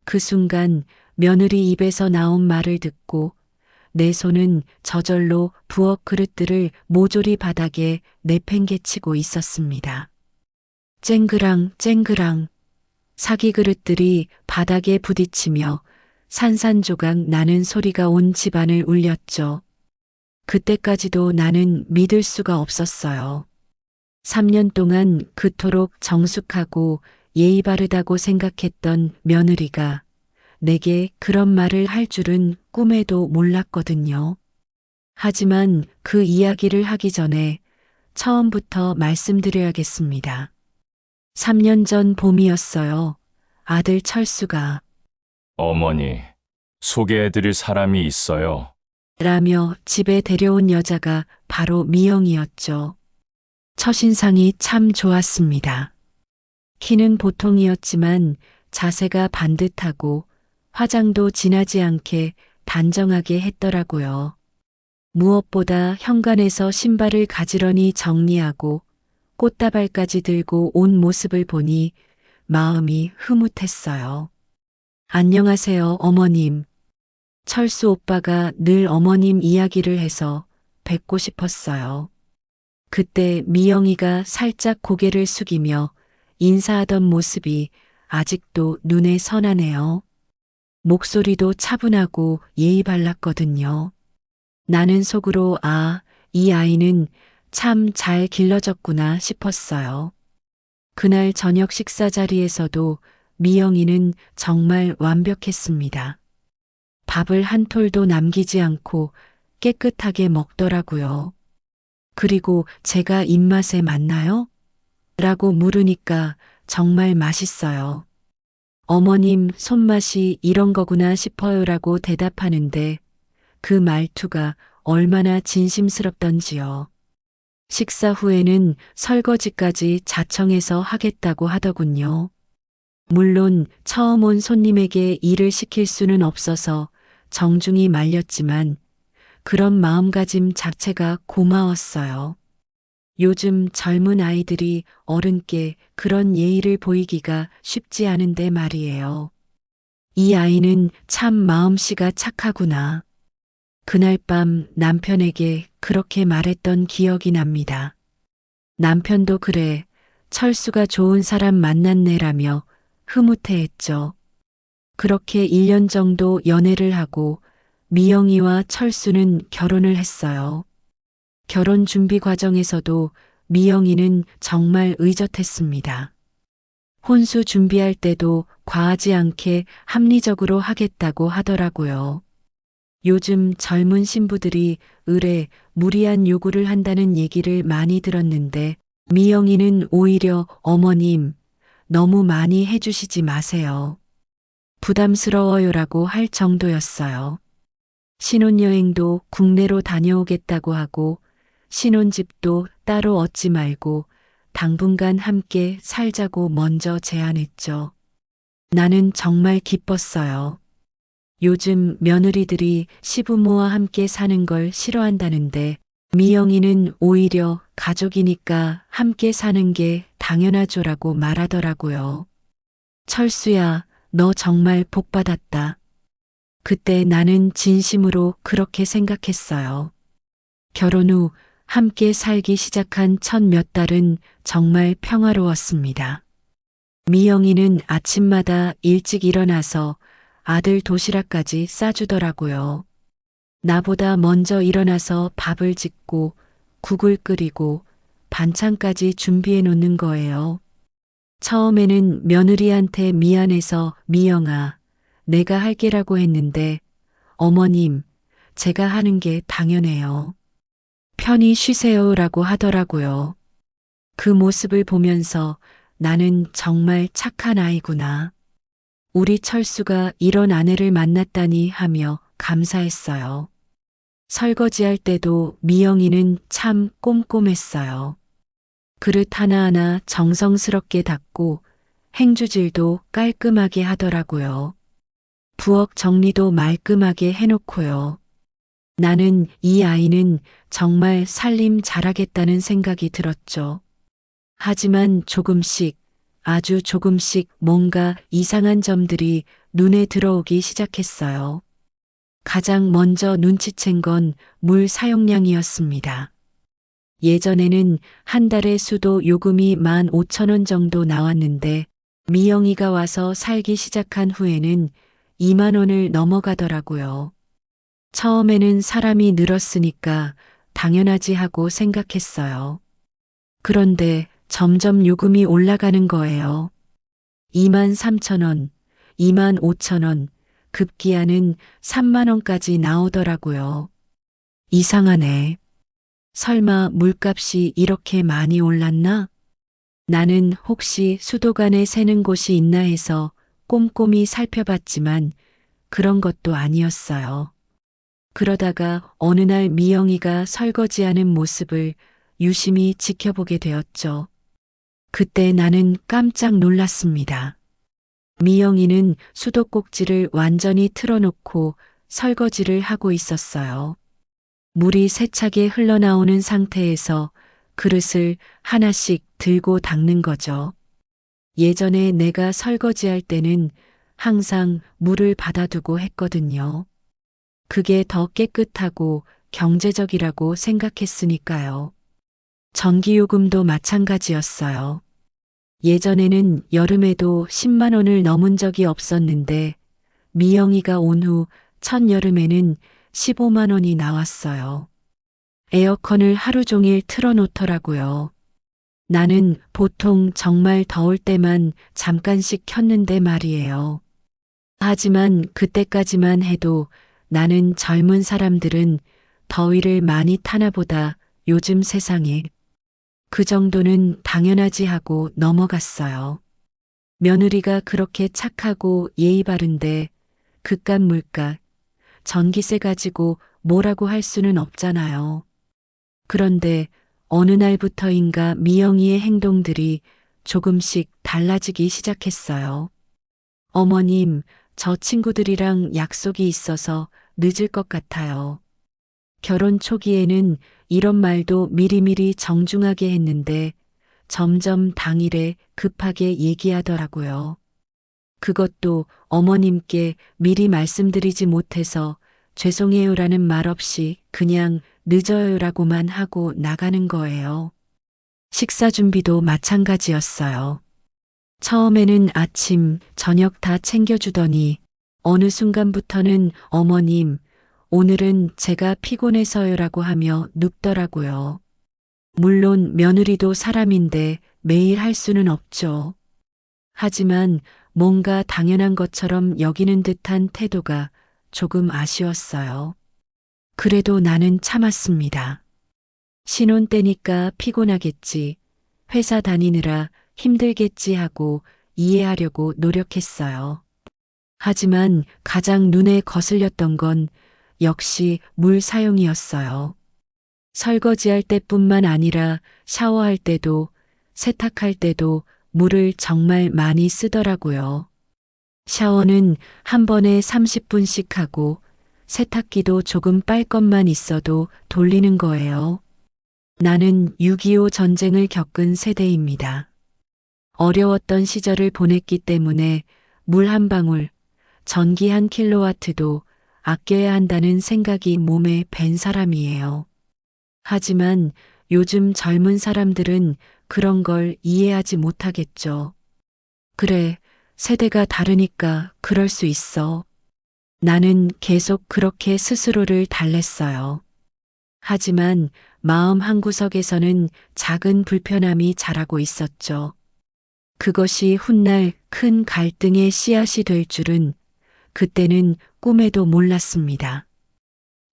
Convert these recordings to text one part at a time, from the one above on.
그 순간 며느리 입에서 나온 말을 듣고 내 손은 저절로 부엌 그릇들을 모조리 바닥에 내팽개치고 있었습니다. 쨍그랑 쨍그랑 사기 그릇들이 바닥에 부딪히며 산산조각 나는 소리가 온 집안을 울렸죠. 그때까지도 나는 믿을 수가 없었어요. 3년 동안 그토록 정숙하고 예의 바르다고 생각했던 며느리가 내게 그런 말을 할 줄은 꿈에도 몰랐거든요. 하지만 그 이야기를 하기 전에 처음부터 말씀드려야겠습니다. 3년 전 봄이었어요. 아들 철수가 어머니, 소개해드릴 사람이 있어요. 라며 집에 데려온 여자가 바로 미영이었죠. 첫인상이 참 좋았습니다. 키는 보통이었지만 자세가 반듯하고 화장도 진하지 않게 단정하게 했더라고요. 무엇보다 현관에서 신발을 가지런히 정리하고 꽃다발까지 들고 온 모습을 보니 마음이 흐뭇했어요. 안녕하세요, 어머님. 철수 오빠가 늘 어머님 이야기를 해서 뵙고 싶었어요. 그때 미영이가 살짝 고개를 숙이며 인사하던 모습이 아직도 눈에 선하네요. 목소리도 차분하고 예의 발랐거든요. 나는 속으로 이 아이는 참 잘 길러졌구나 싶었어요. 그날 저녁 식사 자리에서도 미영이는 정말 완벽했습니다. 밥을 한 톨도 남기지 않고 깨끗하게 먹더라고요. 그리고 제가 입맛에 맞나요? 라고 물으니까 정말 맛있어요. 어머님 손맛이 이런 거구나 싶어요라고 대답하는데 그 말투가 얼마나 진심스럽던지요. 식사 후에는 설거지까지 자청해서 하겠다고 하더군요. 물론 처음 온 손님에게 일을 시킬 수는 없어서 정중히 말렸지만 그런 마음가짐 자체가 고마웠어요. 요즘 젊은 아이들이 어른께 그런 예의를 보이기가 쉽지 않은데 말이에요. 이 아이는 참 마음씨가 착하구나. 그날 밤 남편에게 그렇게 말했던 기억이 납니다. 남편도 그래, 철수가 좋은 사람 만났네라며 흐뭇해했죠. 그렇게 1년 정도 연애를 하고 미영이와 철수는 결혼을 했어요. 결혼 준비 과정에서도 미영이는 정말 의젓했습니다. 혼수 준비할 때도 과하지 않게 합리적으로 하겠다고 하더라고요. 요즘 젊은 신부들이 의뢰 무리한 요구를 한다는 얘기를 많이 들었는데 미영이는 오히려 어머님 너무 많이 해주시지 마세요. 부담스러워요라고 할 정도였어요. 신혼여행도 국내로 다녀오겠다고 하고 신혼집도 따로 얻지 말고 당분간 함께 살자고 먼저 제안했죠. 나는 정말 기뻤어요. 요즘 며느리들이 시부모와 함께 사는 걸 싫어한다는데 미영이는 오히려 가족이니까 함께 사는 게 당연하죠라고 말하더라고요. 철수야, 너 정말 복 받았다. 그때 나는 진심으로 그렇게 생각했어요. 결혼 후 함께 살기 시작한 첫 몇 달은 정말 평화로웠습니다. 미영이는 아침마다 일찍 일어나서 아들 도시락까지 싸주더라고요. 나보다 먼저 일어나서 밥을 짓고 국을 끓이고 반찬까지 준비해 놓는 거예요. 처음에는 며느리한테 미안해서 미영아, 내가 할게라고 했는데 어머님, 제가 하는 게 당연해요. 편히 쉬세요라고 하더라고요. 그 모습을 보면서 나는 정말 착한 아이구나. 우리 철수가 이런 아내를 만났다니 하며 감사했어요. 설거지할 때도 미영이는 참 꼼꼼했어요. 그릇 하나하나 정성스럽게 닦고 행주질도 깔끔하게 하더라고요. 부엌 정리도 말끔하게 해놓고요. 나는 이 아이는 정말 살림 잘하겠다는 생각이 들었죠. 하지만 조금씩 아주 조금씩 뭔가 이상한 점들이 눈에 들어오기 시작했어요. 가장 먼저 눈치챈 건 물 사용량이었습니다. 예전에는 한 달에 수도 요금이 15,000원 정도 나왔는데 미영이가 와서 살기 시작한 후에는 2만 원을 넘어가더라고요. 처음에는 사람이 늘었으니까 당연하지 하고 생각했어요. 그런데 점점 요금이 올라가는 거예요. 23,000원, 25,000원, 급기야는 3만 원까지 나오더라고요. 이상하네. 설마 물값이 이렇게 많이 올랐나? 나는 혹시 수도관에 새는 곳이 있나 해서 꼼꼼히 살펴봤지만 그런 것도 아니었어요. 그러다가 어느 날 미영이가 설거지하는 모습을 유심히 지켜보게 되었죠. 그때 나는 깜짝 놀랐습니다. 미영이는 수도꼭지를 완전히 틀어놓고 설거지를 하고 있었어요. 물이 세차게 흘러나오는 상태에서 그릇을 하나씩 들고 닦는 거죠. 예전에 내가 설거지할 때는 항상 물을 받아두고 했거든요. 그게 더 깨끗하고 경제적이라고 생각했으니까요. 전기요금도 마찬가지였어요. 예전에는 여름에도 10만 원을 넘은 적이 없었는데 미영이가 온 후 첫 여름에는 15만 원이 나왔어요. 에어컨을 하루 종일 틀어놓더라고요. 나는 보통 정말 더울 때만 잠깐씩 켰는데 말이에요. 하지만 그때까지만 해도 나는 젊은 사람들은 더위를 많이 타나 보다 요즘 세상에 그 정도는 당연하지 하고 넘어갔어요. 며느리가 그렇게 착하고 예의 바른데 그깟 물가, 전기세 가지고 뭐라고 할 수는 없잖아요. 그런데 어느 날부터인가 미영이의 행동들이 조금씩 달라지기 시작했어요. 어머님, 저 친구들이랑 약속이 있어서 늦을 것 같아요. 결혼 초기에는 이런 말도 미리미리 정중하게 했는데 점점 당일에 급하게 얘기하더라고요. 그것도 어머님께 미리 말씀드리지 못해서 죄송해요라는 말 없이 그냥 늦어요라고만 하고 나가는 거예요. 식사 준비도 마찬가지였어요. 처음에는 아침, 저녁 다 챙겨주더니 어느 순간부터는 어머님, 오늘은 제가 피곤해서요라고 하며 눕더라고요. 물론 며느리도 사람인데 매일 할 수는 없죠. 하지만 뭔가 당연한 것처럼 여기는 듯한 태도가 조금 아쉬웠어요. 그래도 나는 참았습니다. 신혼 때니까 피곤하겠지, 회사 다니느라 힘들겠지 하고 이해하려고 노력했어요. 하지만 가장 눈에 거슬렸던 건 역시 물 사용이었어요. 설거지할 때뿐만 아니라 샤워할 때도 세탁할 때도 물을 정말 많이 쓰더라고요. 샤워는 한 번에 30분씩 하고 세탁기도 조금 빨 것만 있어도 돌리는 거예요. 나는 6.25 전쟁을 겪은 세대입니다. 어려웠던 시절을 보냈기 때문에 물 한 방울, 전기 한 킬로와트도 아껴야 한다는 생각이 몸에 밴 사람이에요. 하지만 요즘 젊은 사람들은 그런 걸 이해하지 못하겠죠. 그래, 세대가 다르니까 그럴 수 있어. 나는 계속 그렇게 스스로를 달랬어요. 하지만 마음 한구석에서는 작은 불편함이 자라고 있었죠. 그것이 훗날 큰 갈등의 씨앗이 될 줄은 그때는 꿈에도 몰랐습니다.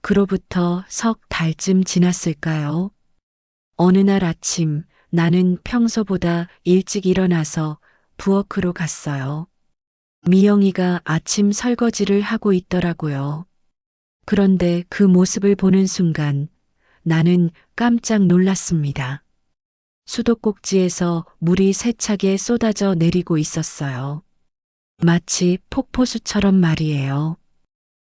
그로부터 석 달쯤 지났을까요? 어느 날 아침 나는 평소보다 일찍 일어나서 부엌으로 갔어요. 미영이가 아침 설거지를 하고 있더라고요. 그런데 그 모습을 보는 순간 나는 깜짝 놀랐습니다. 수도꼭지에서 물이 세차게 쏟아져 내리고 있었어요. 마치 폭포수처럼 말이에요.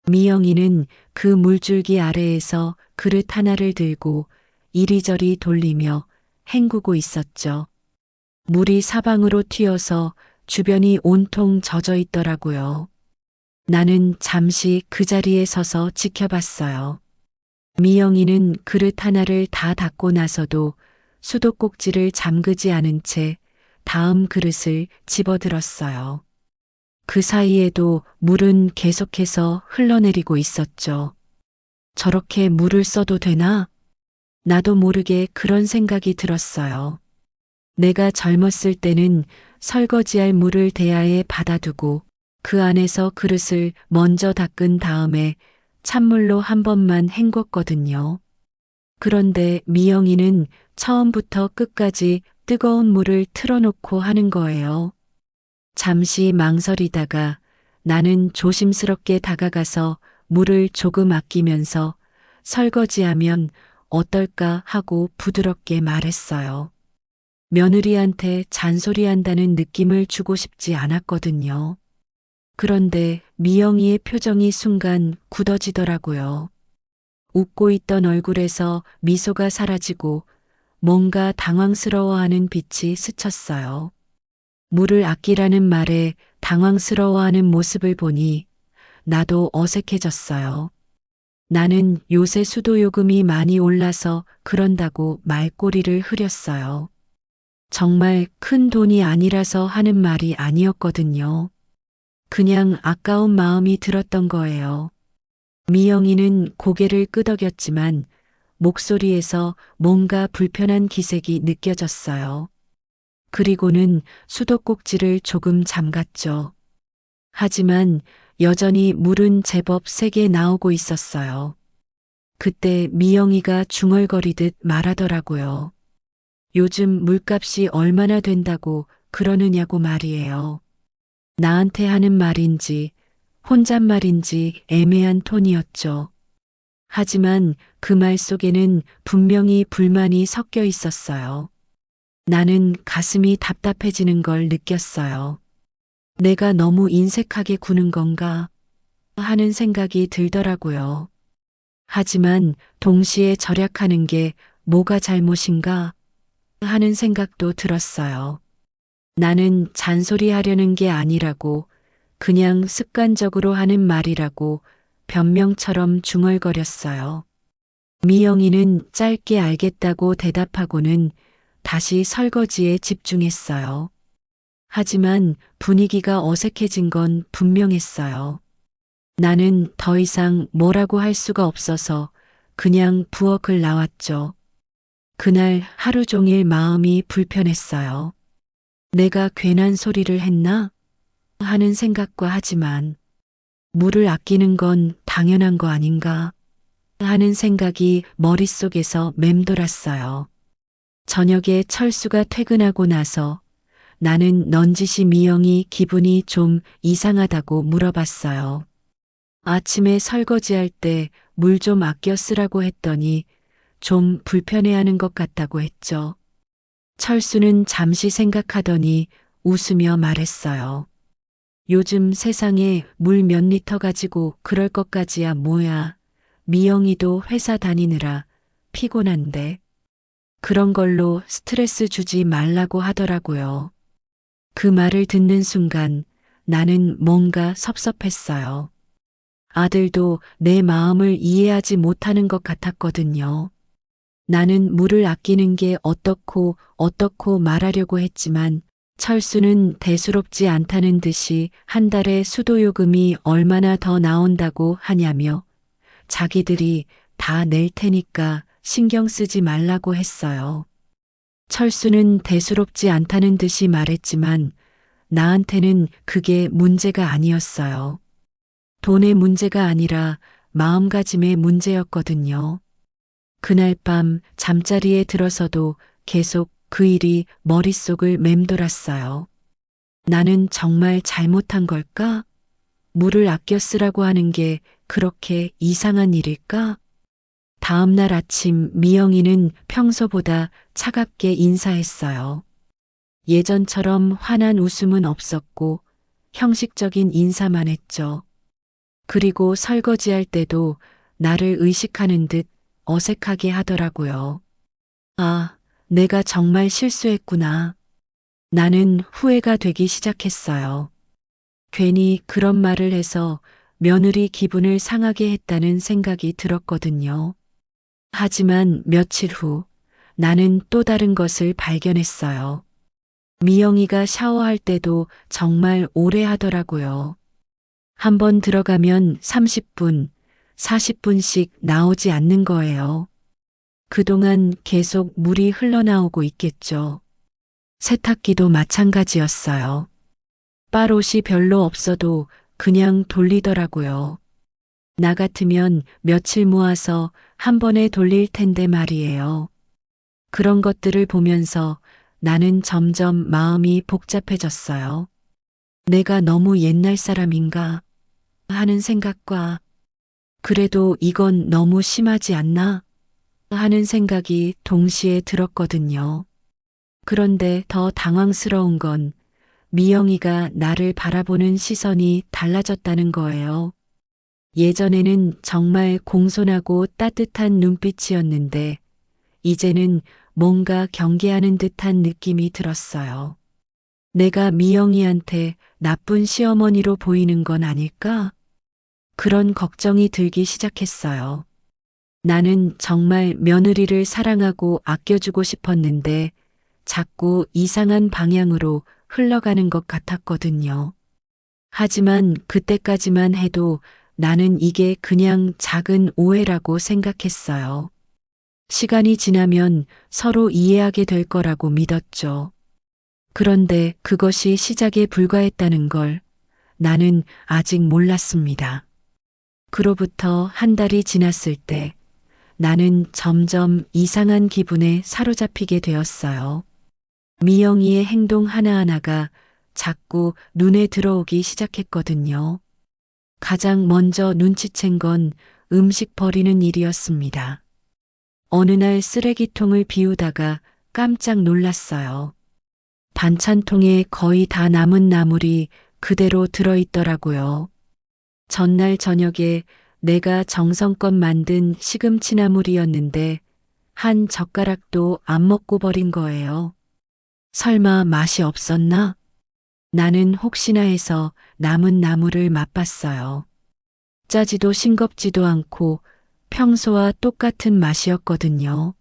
미영이는 그 물줄기 아래에서 그릇 하나를 들고 이리저리 돌리며 헹구고 있었죠. 물이 사방으로 튀어서 주변이 온통 젖어 있더라고요. 나는 잠시 그 자리에 서서 지켜봤어요. 미영이는 그릇 하나를 다 닦고 나서도 수도꼭지를 잠그지 않은 채 다음 그릇을 집어들었어요. 그 사이에도 물은 계속해서 흘러내리고 있었죠. 저렇게 물을 써도 되나? 나도 모르게 그런 생각이 들었어요. 내가 젊었을 때는 설거지할 물을 대야에 받아두고 그 안에서 그릇을 먼저 닦은 다음에 찬물로 한 번만 헹궜거든요. 그런데 미영이는 처음부터 끝까지 뜨거운 물을 틀어놓고 하는 거예요. 잠시 망설이다가 나는 조심스럽게 다가가서 물을 조금 아끼면서 설거지하면 어떨까 하고 부드럽게 말했어요. 며느리한테 잔소리한다는 느낌을 주고 싶지 않았거든요. 그런데 미영이의 표정이 순간 굳어지더라고요. 웃고 있던 얼굴에서 미소가 사라지고 뭔가 당황스러워하는 빛이 스쳤어요. 물을 아끼라는 말에 당황스러워하는 모습을 보니 나도 어색해졌어요. 나는 요새 수도요금이 많이 올라서 그런다고 말꼬리를 흐렸어요. 정말 큰 돈이 아니라서 하는 말이 아니었거든요. 그냥 아까운 마음이 들었던 거예요. 미영이는 고개를 끄덕였지만 목소리에서 뭔가 불편한 기색이 느껴졌어요. 그리고는 수도꼭지를 조금 잠갔죠. 하지만 여전히 물은 제법 세게 나오고 있었어요. 그때 미영이가 중얼거리듯 말하더라고요. 요즘 물값이 얼마나 된다고 그러느냐고 말이에요. 나한테 하는 말인지 혼잣말인지 애매한 톤이었죠. 하지만 그 말 속에는 분명히 불만이 섞여 있었어요. 나는 가슴이 답답해지는 걸 느꼈어요. 내가 너무 인색하게 구는 건가 하는 생각이 들더라고요. 하지만 동시에 절약하는 게 뭐가 잘못인가 하는 생각도 들었어요. 나는 잔소리하려는 게 아니라고 그냥 습관적으로 하는 말이라고 변명처럼 중얼거렸어요. 미영이는 짧게 알겠다고 대답하고는 다시 설거지에 집중했어요. 하지만 분위기가 어색해진 건 분명했어요. 나는 더 이상 뭐라고 할 수가 없어서 그냥 부엌을 나왔죠. 그날 하루 종일 마음이 불편했어요. 내가 괜한 소리를 했나? 하는 생각과 하지만 물을 아끼는 건 당연한 거 아닌가? 하는 생각이 머릿속에서 맴돌았어요. 저녁에 철수가 퇴근하고 나서 나는 넌지시 미영이 기분이 좀 이상하다고 물어봤어요. 아침에 설거지할 때 물 좀 아껴 쓰라고 했더니 좀 불편해하는 것 같다고 했죠. 철수는 잠시 생각하더니 웃으며 말했어요. 요즘 세상에 물 몇 리터 가지고 그럴 것까지야 뭐야. 미영이도 회사 다니느라 피곤한데. 그런 걸로 스트레스 주지 말라고 하더라고요. 그 말을 듣는 순간 나는 뭔가 섭섭했어요. 아들도 내 마음을 이해하지 못하는 것 같았거든요. 나는 물을 아끼는 게 어떻고 말하려고 했지만 철수는 대수롭지 않다는 듯이 한 달에 수도요금이 얼마나 더 나온다고 하냐며 자기들이 다 낼 테니까 신경 쓰지 말라고 했어요. 철수는 대수롭지 않다는 듯이 말했지만 나한테는 그게 문제가 아니었어요. 돈의 문제가 아니라 마음가짐의 문제였거든요. 그날 밤 잠자리에 들어서도 계속 그 일이 머릿속을 맴돌았어요. 나는 정말 잘못한 걸까? 물을 아껴 쓰라고 하는 게 그렇게 이상한 일일까? 다음 날 아침 미영이는 평소보다 차갑게 인사했어요. 예전처럼 환한 웃음은 없었고 형식적인 인사만 했죠. 그리고 설거지할 때도 나를 의식하는 듯 어색하게 하더라고요. 아, 내가 정말 실수했구나. 나는 후회가 되기 시작했어요. 괜히 그런 말을 해서 며느리 기분을 상하게 했다는 생각이 들었거든요. 하지만 며칠 후 나는 또 다른 것을 발견했어요. 미영이가 샤워할 때도 정말 오래 하더라고요. 한 번 들어가면 30분, 40분씩 나오지 않는 거예요. 그동안 계속 물이 흘러나오고 있겠죠. 세탁기도 마찬가지였어요. 빨옷이 별로 없어도 그냥 돌리더라고요. 나 같으면 며칠 모아서 한 번에 돌릴 텐데 말이에요. 그런 것들을 보면서 나는 점점 마음이 복잡해졌어요. 내가 너무 옛날 사람인가 하는 생각과 그래도 이건 너무 심하지 않나 하는 생각이 동시에 들었거든요. 그런데 더 당황스러운 건 미영이가 나를 바라보는 시선이 달라졌다는 거예요. 예전에는 정말 공손하고 따뜻한 눈빛이었는데 이제는 뭔가 경계하는 듯한 느낌이 들었어요. 내가 미영이한테 나쁜 시어머니로 보이는 건 아닐까? 그런 걱정이 들기 시작했어요. 나는 정말 며느리를 사랑하고 아껴주고 싶었는데 자꾸 이상한 방향으로 흘러가는 것 같았거든요. 하지만 그때까지만 해도 나는 이게 그냥 작은 오해라고 생각했어요. 시간이 지나면 서로 이해하게 될 거라고 믿었죠. 그런데 그것이 시작에 불과했다는 걸 나는 아직 몰랐습니다. 그로부터 한 달이 지났을 때 나는 점점 이상한 기분에 사로잡히게 되었어요. 미영이의 행동 하나하나가 자꾸 눈에 들어오기 시작했거든요. 가장 먼저 눈치챈 건 음식 버리는 일이었습니다. 어느 날 쓰레기통을 비우다가 깜짝 놀랐어요. 반찬통에 거의 다 남은 나물이 그대로 들어있더라고요. 전날 저녁에 내가 정성껏 만든 시금치나물이었는데 한 젓가락도 안 먹고 버린 거예요. 설마 맛이 없었나? 나는 혹시나 해서 남은 나물을 맛봤어요. 짜지도 싱겁지도 않고 평소와 똑같은 맛이었거든요.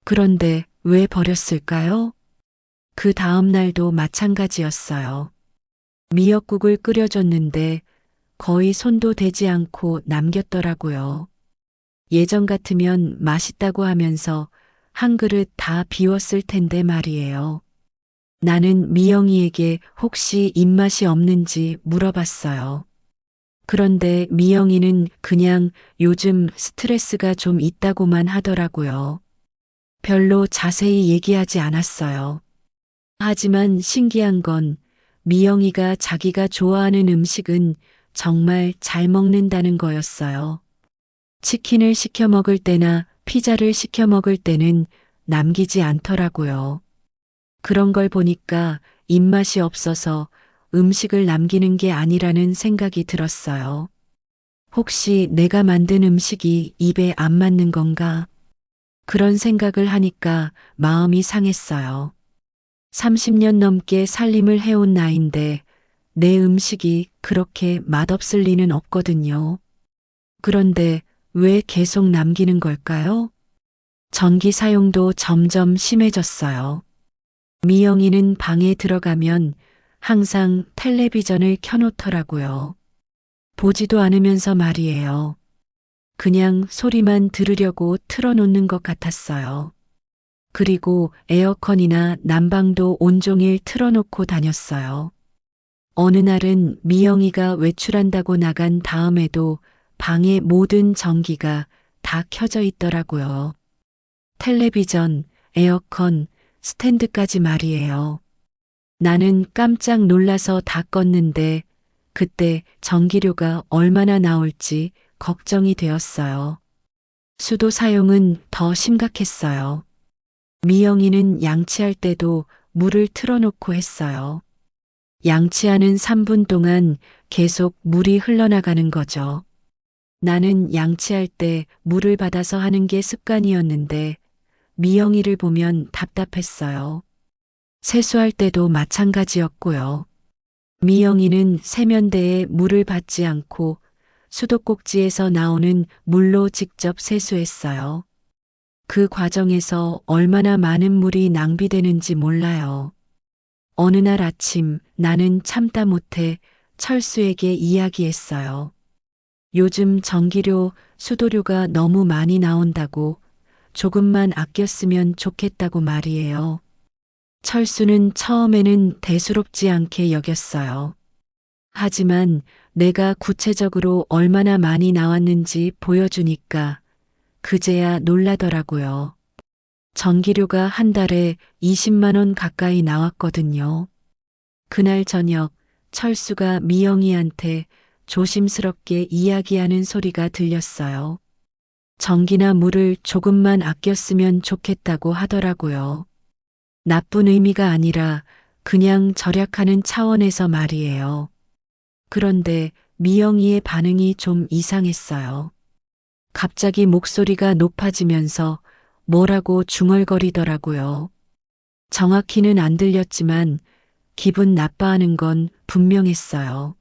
그런데 왜 버렸을까요? 그 다음 날도 마찬가지였어요. 미역국을 끓여줬는데 거의 손도 대지 않고 남겼더라고요. 예전 같으면 맛있다고 하면서 한 그릇 다 비웠을 텐데 말이에요. 나는 미영이에게 혹시 입맛이 없는지 물어봤어요. 그런데 미영이는 그냥 요즘 스트레스가 좀 있다고만 하더라고요. 별로 자세히 얘기하지 않았어요. 하지만 신기한 건 미영이가 자기가 좋아하는 음식은 정말 잘 먹는다는 거였어요. 치킨을 시켜 먹을 때나 피자를 시켜 먹을 때는 남기지 않더라고요. 그런 걸 보니까 입맛이 없어서 음식을 남기는 게 아니라는 생각이 들었어요. 혹시 내가 만든 음식이 입에 안 맞는 건가? 그런 생각을 하니까 마음이 상했어요. 30년 넘게 살림을 해온 나인데 내 음식이 그렇게 맛없을 리는 없거든요. 그런데 왜 계속 남기는 걸까요? 전기 사용도 점점 심해졌어요. 미영이는 방에 들어가면 항상 텔레비전을 켜놓더라고요. 보지도 않으면서 말이에요. 그냥 소리만 들으려고 틀어놓는 것 같았어요. 그리고 에어컨이나 난방도 온종일 틀어놓고 다녔어요. 어느 날은 미영이가 외출한다고 나간 다음에도 방의 모든 전기가 다 켜져 있더라고요. 텔레비전, 에어컨, 스탠드까지 말이에요. 나는 깜짝 놀라서 다 껐는데 그때 전기료가 얼마나 나올지 걱정이 되었어요. 수도 사용은 더 심각했어요. 미영이는 양치할 때도 물을 틀어놓고 했어요. 양치하는 3분 동안 계속 물이 흘러나가는 거죠. 나는 양치할 때 물을 받아서 하는 게 습관이었는데 미영이를 보면 답답했어요. 세수할 때도 마찬가지였고요. 미영이는 세면대에 물을 받지 않고 수도꼭지에서 나오는 물로 직접 세수했어요. 그 과정에서 얼마나 많은 물이 낭비되는지 몰라요. 어느 날 아침 나는 참다 못해 철수에게 이야기했어요. 요즘 전기료, 수도료가 너무 많이 나온다고 조금만 아꼈으면 좋겠다고 말이에요. 철수는 처음에는 대수롭지 않게 여겼어요. 하지만 내가 구체적으로 얼마나 많이 나왔는지 보여주니까 그제야 놀라더라고요. 전기료가 한 달에 20만 원 가까이 나왔거든요. 그날 저녁 철수가 미영이한테 조심스럽게 이야기하는 소리가 들렸어요. 전기나 물을 조금만 아꼈으면 좋겠다고 하더라고요. 나쁜 의미가 아니라 그냥 절약하는 차원에서 말이에요. 그런데 미영이의 반응이 좀 이상했어요. 갑자기 목소리가 높아지면서 뭐라고 중얼거리더라고요. 정확히는 안 들렸지만 기분 나빠하는 건 분명했어요.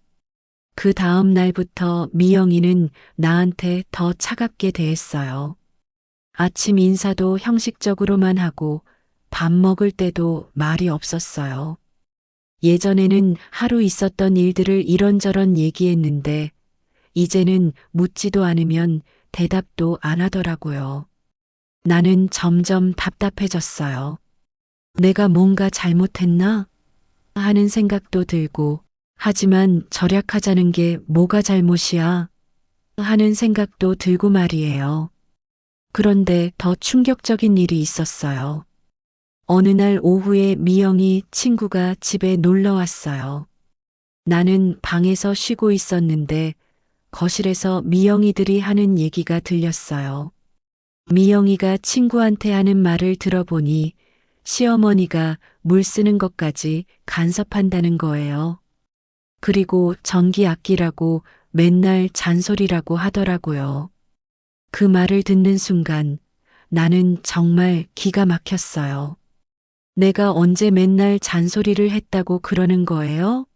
그 다음 날부터 미영이는 나한테 더 차갑게 대했어요. 아침 인사도 형식적으로만 하고 밥 먹을 때도 말이 없었어요. 예전에는 하루 있었던 일들을 이런저런 얘기했는데 이제는 묻지도 않으면 대답도 안 하더라고요. 나는 점점 답답해졌어요. 내가 뭔가 잘못했나? 하는 생각도 들고, 하지만 절약하자는 게 뭐가 잘못이야? 하는 생각도 들고 말이에요. 그런데 더 충격적인 일이 있었어요. 어느 날 오후에 미영이 친구가 집에 놀러 왔어요. 나는 방에서 쉬고 있었는데 거실에서 미영이들이 하는 얘기가 들렸어요. 미영이가 친구한테 하는 말을 들어보니 시어머니가 물 쓰는 것까지 간섭한다는 거예요. 그리고 전기 아끼라고 맨날 잔소리라고 하더라고요. 그 말을 듣는 순간 나는 정말 기가 막혔어요. 내가 언제 맨날 잔소리를 했다고 그러는 거예요?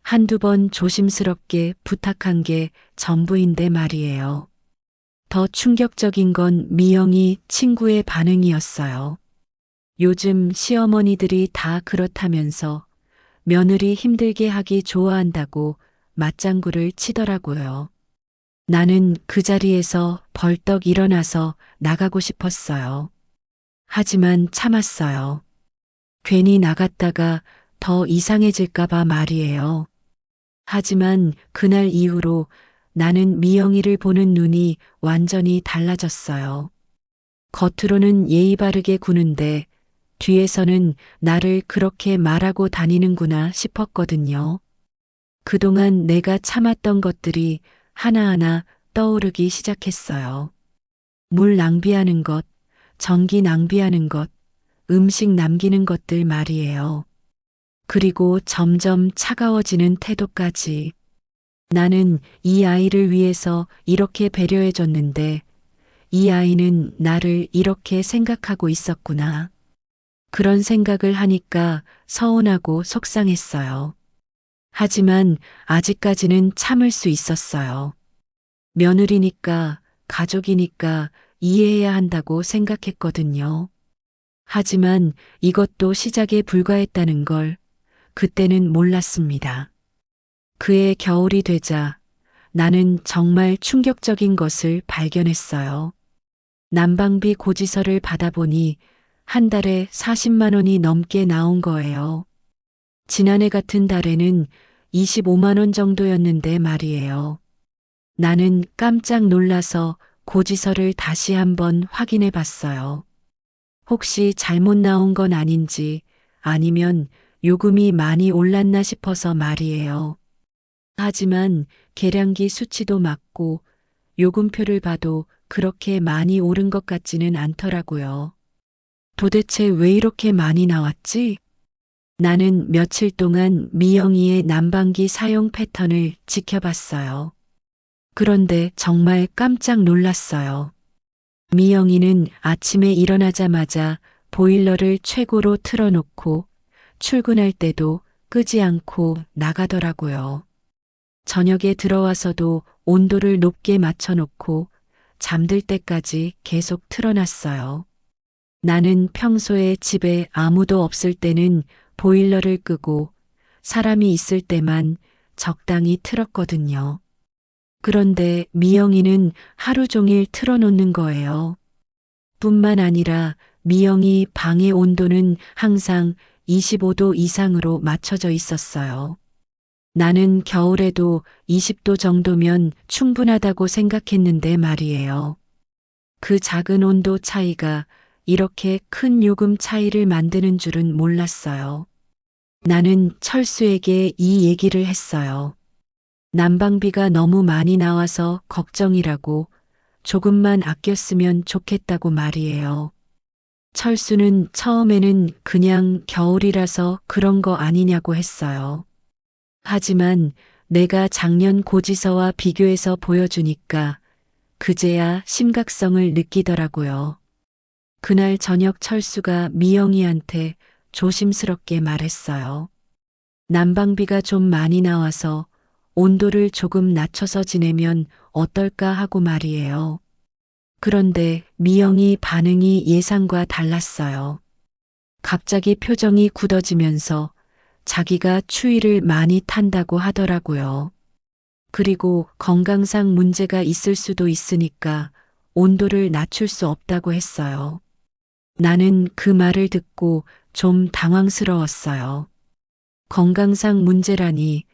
한두 번 조심스럽게 부탁한 게 전부인데 말이에요. 더 충격적인 건 미영이 친구의 반응이었어요. 요즘 시어머니들이 다 그렇다면서 며느리 힘들게 하기 좋아한다고 맞장구를 치더라고요. 나는 그 자리에서 벌떡 일어나서 나가고 싶었어요. 하지만 참았어요. 괜히 나갔다가 더 이상해질까봐 말이에요. 하지만 그날 이후로 나는 미영이를 보는 눈이 완전히 달라졌어요. 겉으로는 예의 바르게 구는데 뒤에서는 나를 그렇게 말하고 다니는구나 싶었거든요. 그동안 내가 참았던 것들이 하나하나 떠오르기 시작했어요. 물 낭비하는 것, 전기 낭비하는 것, 음식 남기는 것들 말이에요. 그리고 점점 차가워지는 태도까지. 나는 이 아이를 위해서 이렇게 배려해줬는데 이 아이는 나를 이렇게 생각하고 있었구나. 그런 생각을 하니까 서운하고 속상했어요. 하지만 아직까지는 참을 수 있었어요. 며느리니까, 가족이니까 이해해야 한다고 생각했거든요. 하지만 이것도 시작에 불과했다는 걸 그때는 몰랐습니다. 그해 겨울이 되자 나는 정말 충격적인 것을 발견했어요. 난방비 고지서를 받아보니 한 달에 40만 원이 넘게 나온 거예요. 지난해 같은 달에는 25만 원 정도였는데 말이에요. 나는 깜짝 놀라서 고지서를 다시 한번 확인해 봤어요. 혹시 잘못 나온 건 아닌지 아니면 요금이 많이 올랐나 싶어서 말이에요. 하지만 계량기 수치도 맞고 요금표를 봐도 그렇게 많이 오른 것 같지는 않더라고요. 도대체 왜 이렇게 많이 나왔지? 나는 며칠 동안 미영이의 난방기 사용 패턴을 지켜봤어요. 그런데 정말 깜짝 놀랐어요. 미영이는 아침에 일어나자마자 보일러를 최고로 틀어놓고 출근할 때도 끄지 않고 나가더라고요. 저녁에 들어와서도 온도를 높게 맞춰놓고 잠들 때까지 계속 틀어놨어요. 나는 평소에 집에 아무도 없을 때는 보일러를 끄고 사람이 있을 때만 적당히 틀었거든요. 그런데 미영이는 하루 종일 틀어놓는 거예요. 뿐만 아니라 미영이 방의 온도는 항상 25도 이상으로 맞춰져 있었어요. 나는 겨울에도 20도 정도면 충분하다고 생각했는데 말이에요. 그 작은 온도 차이가 이렇게 큰 요금 차이를 만드는 줄은 몰랐어요. 나는 철수에게 이 얘기를 했어요. 난방비가 너무 많이 나와서 걱정이라고, 조금만 아꼈으면 좋겠다고 말이에요. 철수는 처음에는 그냥 겨울이라서 그런 거 아니냐고 했어요. 하지만 내가 작년 고지서와 비교해서 보여주니까 그제야 심각성을 느끼더라고요. 그날 저녁 철수가 미영이한테 조심스럽게 말했어요. 난방비가 좀 많이 나와서 온도를 조금 낮춰서 지내면 어떨까 하고 말이에요. 그런데 미영이 반응이 예상과 달랐어요. 갑자기 표정이 굳어지면서 자기가 추위를 많이 탄다고 하더라고요. 그리고 건강상 문제가 있을 수도 있으니까 온도를 낮출 수 없다고 했어요. 나는 그 말을 듣고 좀 당황스러웠어요. 건강상 문제라니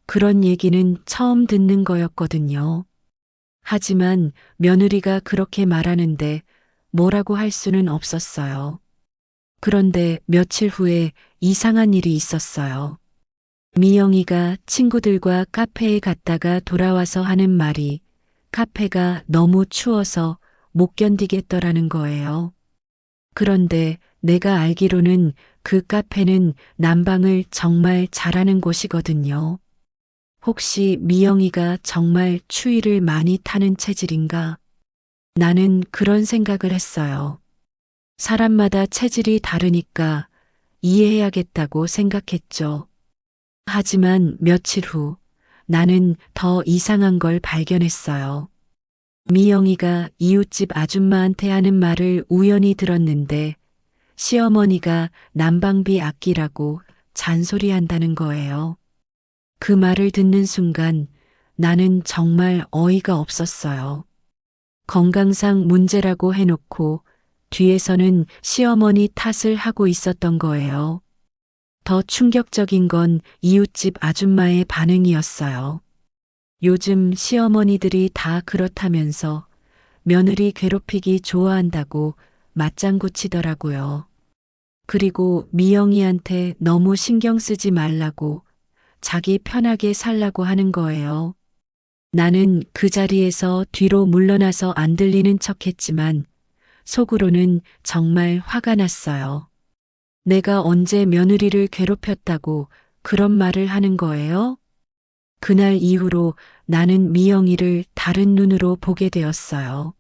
그런 얘기는 처음 듣는 거였거든요. 하지만 며느리가 그렇게 말하는데 뭐라고 할 수는 없었어요. 그런데 며칠 후에 이상한 일이 있었어요. 미영이가 친구들과 카페에 갔다가 돌아와서 하는 말이 카페가 너무 추워서 못 견디겠더라는 거예요. 그런데 내가 알기로는 그 카페는 난방을 정말 잘하는 곳이거든요. 혹시 미영이가 정말 추위를 많이 타는 체질인가? 나는 그런 생각을 했어요. 사람마다 체질이 다르니까 이해해야겠다고 생각했죠. 하지만 며칠 후 나는 더 이상한 걸 발견했어요. 미영이가 이웃집 아줌마한테 하는 말을 우연히 들었는데 시어머니가 난방비 아끼라고 잔소리한다는 거예요. 그 말을 듣는 순간 나는 정말 어이가 없었어요. 건강상 문제라고 해놓고 뒤에서는 시어머니 탓을 하고 있었던 거예요. 더 충격적인 건 이웃집 아줌마의 반응이었어요. 요즘 시어머니들이 다 그렇다면서 며느리 괴롭히기 좋아한다고 맞장구 치더라고요. 그리고 미영이한테 너무 신경 쓰지 말라고 자기 편하게 살라고 하는 거예요. 나는 그 자리에서 뒤로 물러나서 안 들리는 척했지만 속으로는 정말 화가 났어요. 내가 언제 며느리를 괴롭혔다고 그런 말을 하는 거예요? 그날 이후로 나는 미영이를 다른 눈으로 보게 되었어요.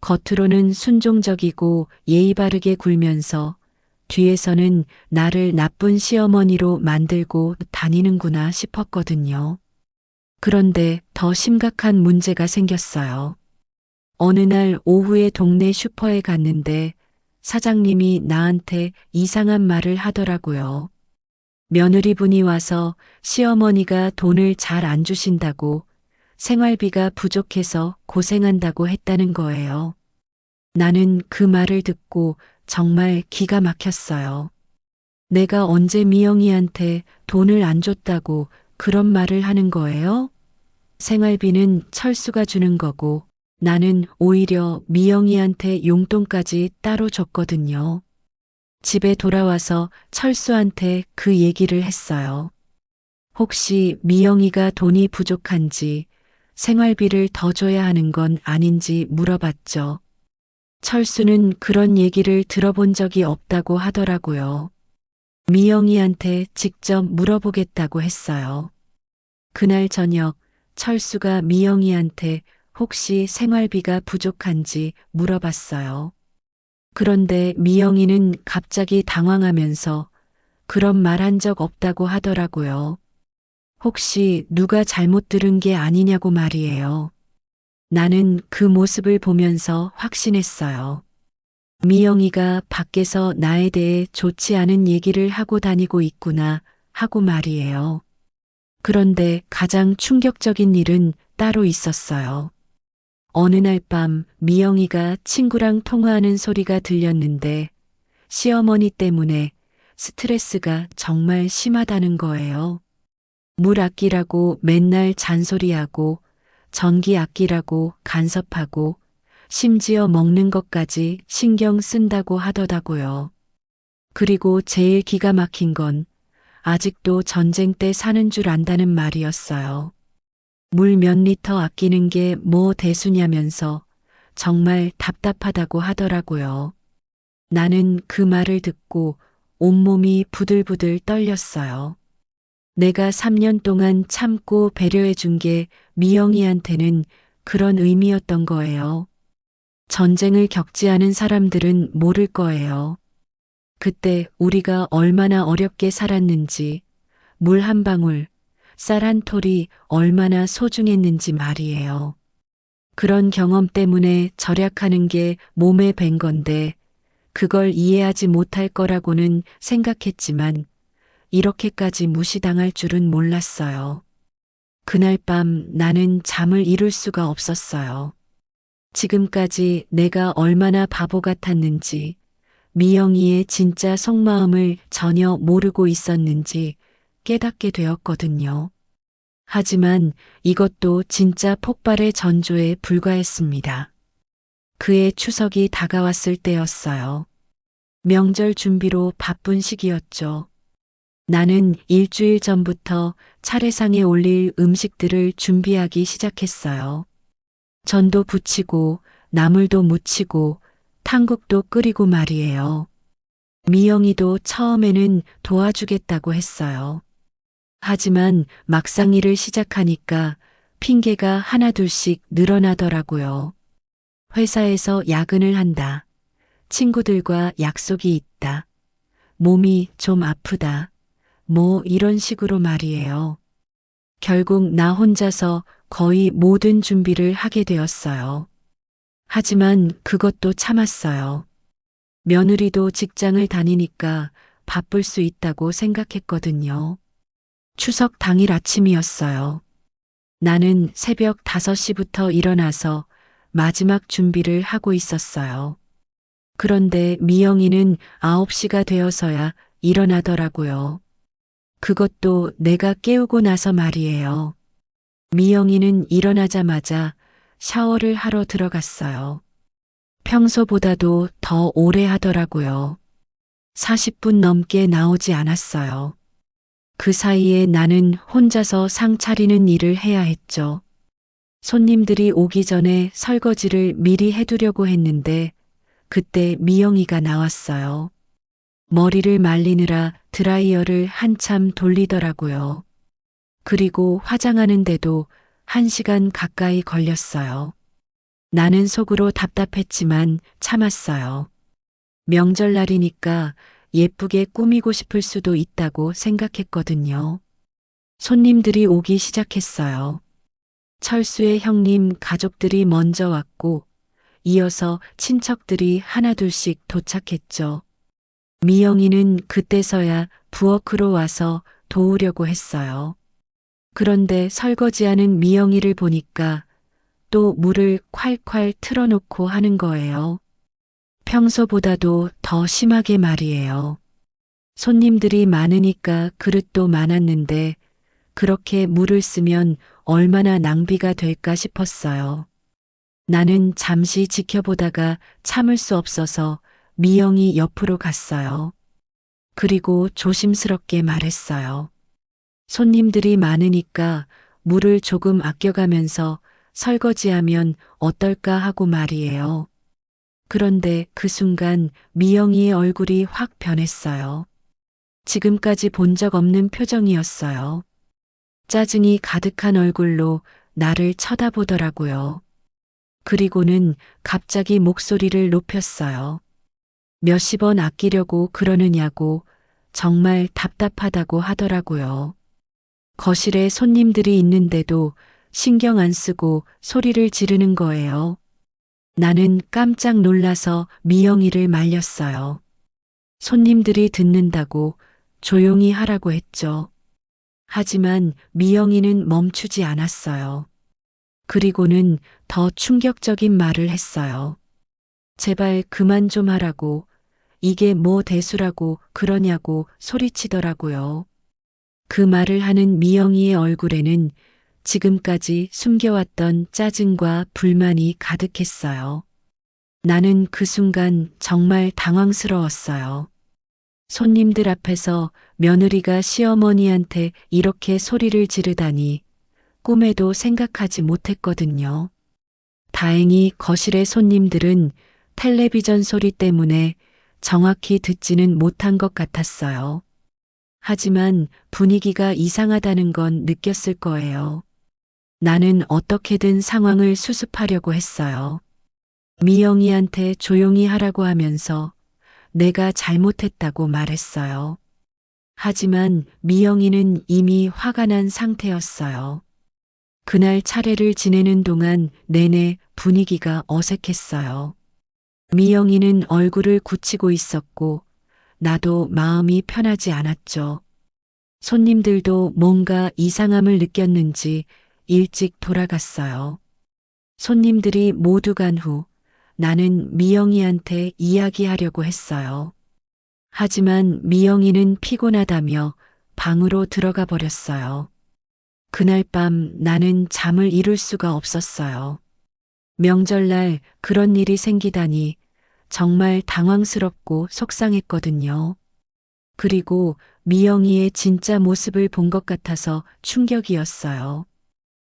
겉으로는 순종적이고 예의 바르게 굴면서 뒤에서는 나를 나쁜 시어머니로 만들고 다니는구나 싶었거든요. 그런데 더 심각한 문제가 생겼어요. 어느 날 오후에 동네 슈퍼에 갔는데 사장님이 나한테 이상한 말을 하더라고요. 며느리분이 와서 시어머니가 돈을 잘 안 주신다고 생활비가 부족해서 고생한다고 했다는 거예요. 나는 그 말을 듣고 정말 기가 막혔어요. 내가 언제 미영이한테 돈을 안 줬다고 그런 말을 하는 거예요? 생활비는 철수가 주는 거고 나는 오히려 미영이한테 용돈까지 따로 줬거든요. 집에 돌아와서 철수한테 그 얘기를 했어요. 혹시 미영이가 돈이 부족한지 생활비를 더 줘야 하는 건 아닌지 물어봤죠. 철수는 그런 얘기를 들어본 적이 없다고 하더라고요. 미영이한테 직접 물어보겠다고 했어요. 그날 저녁 철수가 미영이한테 혹시 생활비가 부족한지 물어봤어요. 그런데 미영이는 갑자기 당황하면서 그런 말 한 적 없다고 하더라고요. 혹시 누가 잘못 들은 게 아니냐고 말이에요. 나는 그 모습을 보면서 확신했어요. 미영이가 밖에서 나에 대해 좋지 않은 얘기를 하고 다니고 있구나 하고 말이에요. 그런데 가장 충격적인 일은 따로 있었어요. 어느 날 밤 미영이가 친구랑 통화하는 소리가 들렸는데 시어머니 때문에 스트레스가 정말 심하다는 거예요. 물 아끼라고 맨날 잔소리하고 전기 아끼라고 간섭하고 심지어 먹는 것까지 신경 쓴다고 하더라고요. 그리고 제일 기가 막힌 건 아직도 전쟁 때 사는 줄 안다는 말이었어요. 물 몇 리터 아끼는 게 뭐 대수냐면서 정말 답답하다고 하더라고요. 나는 그 말을 듣고 온몸이 부들부들 떨렸어요. 내가 3년 동안 참고 배려해 준 게 미영이한테는 그런 의미였던 거예요. 전쟁을 겪지 않은 사람들은 모를 거예요. 그때 우리가 얼마나 어렵게 살았는지, 물 한 방울, 쌀 한 톨이 얼마나 소중했는지 말이에요. 그런 경험 때문에 절약하는 게 몸에 밴 건데, 그걸 이해하지 못할 거라고는 생각했지만, 이렇게까지 무시당할 줄은 몰랐어요. 그날 밤 나는 잠을 이룰 수가 없었어요. 지금까지 내가 얼마나 바보 같았는지, 미영이의 진짜 속마음을 전혀 모르고 있었는지 깨닫게 되었거든요. 하지만 이것도 진짜 폭발의 전조에 불과했습니다. 그해 추석이 다가왔을 때였어요. 명절 준비로 바쁜 시기였죠. 나는 일주일 전부터 차례상에 올릴 음식들을 준비하기 시작했어요. 전도 부치고 나물도 무치고 탕국도 끓이고 말이에요. 미영이도 처음에는 도와주겠다고 했어요. 하지만 막상 일을 시작하니까 핑계가 하나둘씩 늘어나더라고요. 회사에서 야근을 한다. 친구들과 약속이 있다. 몸이 좀 아프다. 뭐 이런 식으로 말이에요. 결국 나 혼자서 거의 모든 준비를 하게 되었어요. 하지만 그것도 참았어요. 며느리도 직장을 다니니까 바쁠 수 있다고 생각했거든요. 추석 당일 아침이었어요. 나는 새벽 5시부터 일어나서 마지막 준비를 하고 있었어요. 그런데 미영이는 9시가 되어서야 일어나더라고요. 그것도 내가 깨우고 나서 말이에요. 미영이는 일어나자마자 샤워를 하러 들어갔어요. 평소보다도 더 오래 하더라고요. 40분 넘게 나오지 않았어요. 그 사이에 나는 혼자서 상 차리는 일을 해야 했죠. 손님들이 오기 전에 설거지를 미리 해두려고 했는데 그때 미영이가 나왔어요. 머리를 말리느라 드라이어를 한참 돌리더라고요. 그리고 화장하는데도 1시간 가까이 걸렸어요. 나는 속으로 답답했지만 참았어요. 명절날이니까 예쁘게 꾸미고 싶을 수도 있다고 생각했거든요. 손님들이 오기 시작했어요. 철수의 형님 가족들이 먼저 왔고 이어서 친척들이 하나둘씩 도착했죠. 미영이는 그때서야 부엌으로 와서 도우려고 했어요. 그런데 설거지하는 미영이를 보니까 또 물을 콸콸 틀어놓고 하는 거예요. 평소보다도 더 심하게 말이에요. 손님들이 많으니까 그릇도 많았는데 그렇게 물을 쓰면 얼마나 낭비가 될까 싶었어요. 나는 잠시 지켜보다가 참을 수 없어서 미영이 옆으로 갔어요. 그리고 조심스럽게 말했어요. 손님들이 많으니까 물을 조금 아껴가면서 설거지하면 어떨까 하고 말이에요. 그런데 그 순간 미영이의 얼굴이 확 변했어요. 지금까지 본 적 없는 표정이었어요. 짜증이 가득한 얼굴로 나를 쳐다보더라고요. 그리고는 갑자기 목소리를 높였어요. 몇십 원 아끼려고 그러느냐고 정말 답답하다고 하더라고요. 거실에 손님들이 있는데도 신경 안 쓰고 소리를 지르는 거예요. 나는 깜짝 놀라서 미영이를 말렸어요. 손님들이 듣는다고 조용히 하라고 했죠. 하지만 미영이는 멈추지 않았어요. 그리고는 더 충격적인 말을 했어요. 제발 그만 좀 하라고, 이게 뭐 대수라고 그러냐고 소리치더라고요. 그 말을 하는 미영이의 얼굴에는 지금까지 숨겨왔던 짜증과 불만이 가득했어요. 나는 그 순간 정말 당황스러웠어요. 손님들 앞에서 며느리가 시어머니한테 이렇게 소리를 지르다니 꿈에도 생각하지 못했거든요. 다행히 거실의 손님들은 텔레비전 소리 때문에 정확히 듣지는 못한 것 같았어요. 하지만 분위기가 이상하다는 건 느꼈을 거예요. 나는 어떻게든 상황을 수습하려고 했어요. 미영이한테 조용히 하라고 하면서 내가 잘못했다고 말했어요. 하지만 미영이는 이미 화가 난 상태였어요. 그날 차례를 지내는 동안 내내 분위기가 어색했어요. 미영이는 얼굴을 굳히고 있었고 나도 마음이 편하지 않았죠. 손님들도 뭔가 이상함을 느꼈는지 일찍 돌아갔어요. 손님들이 모두 간 후 나는 미영이한테 이야기하려고 했어요. 하지만 미영이는 피곤하다며 방으로 들어가 버렸어요. 그날 밤 나는 잠을 이룰 수가 없었어요. 명절날 그런 일이 생기다니 정말 당황스럽고 속상했거든요. 그리고 미영이의 진짜 모습을 본 것 같아서 충격이었어요.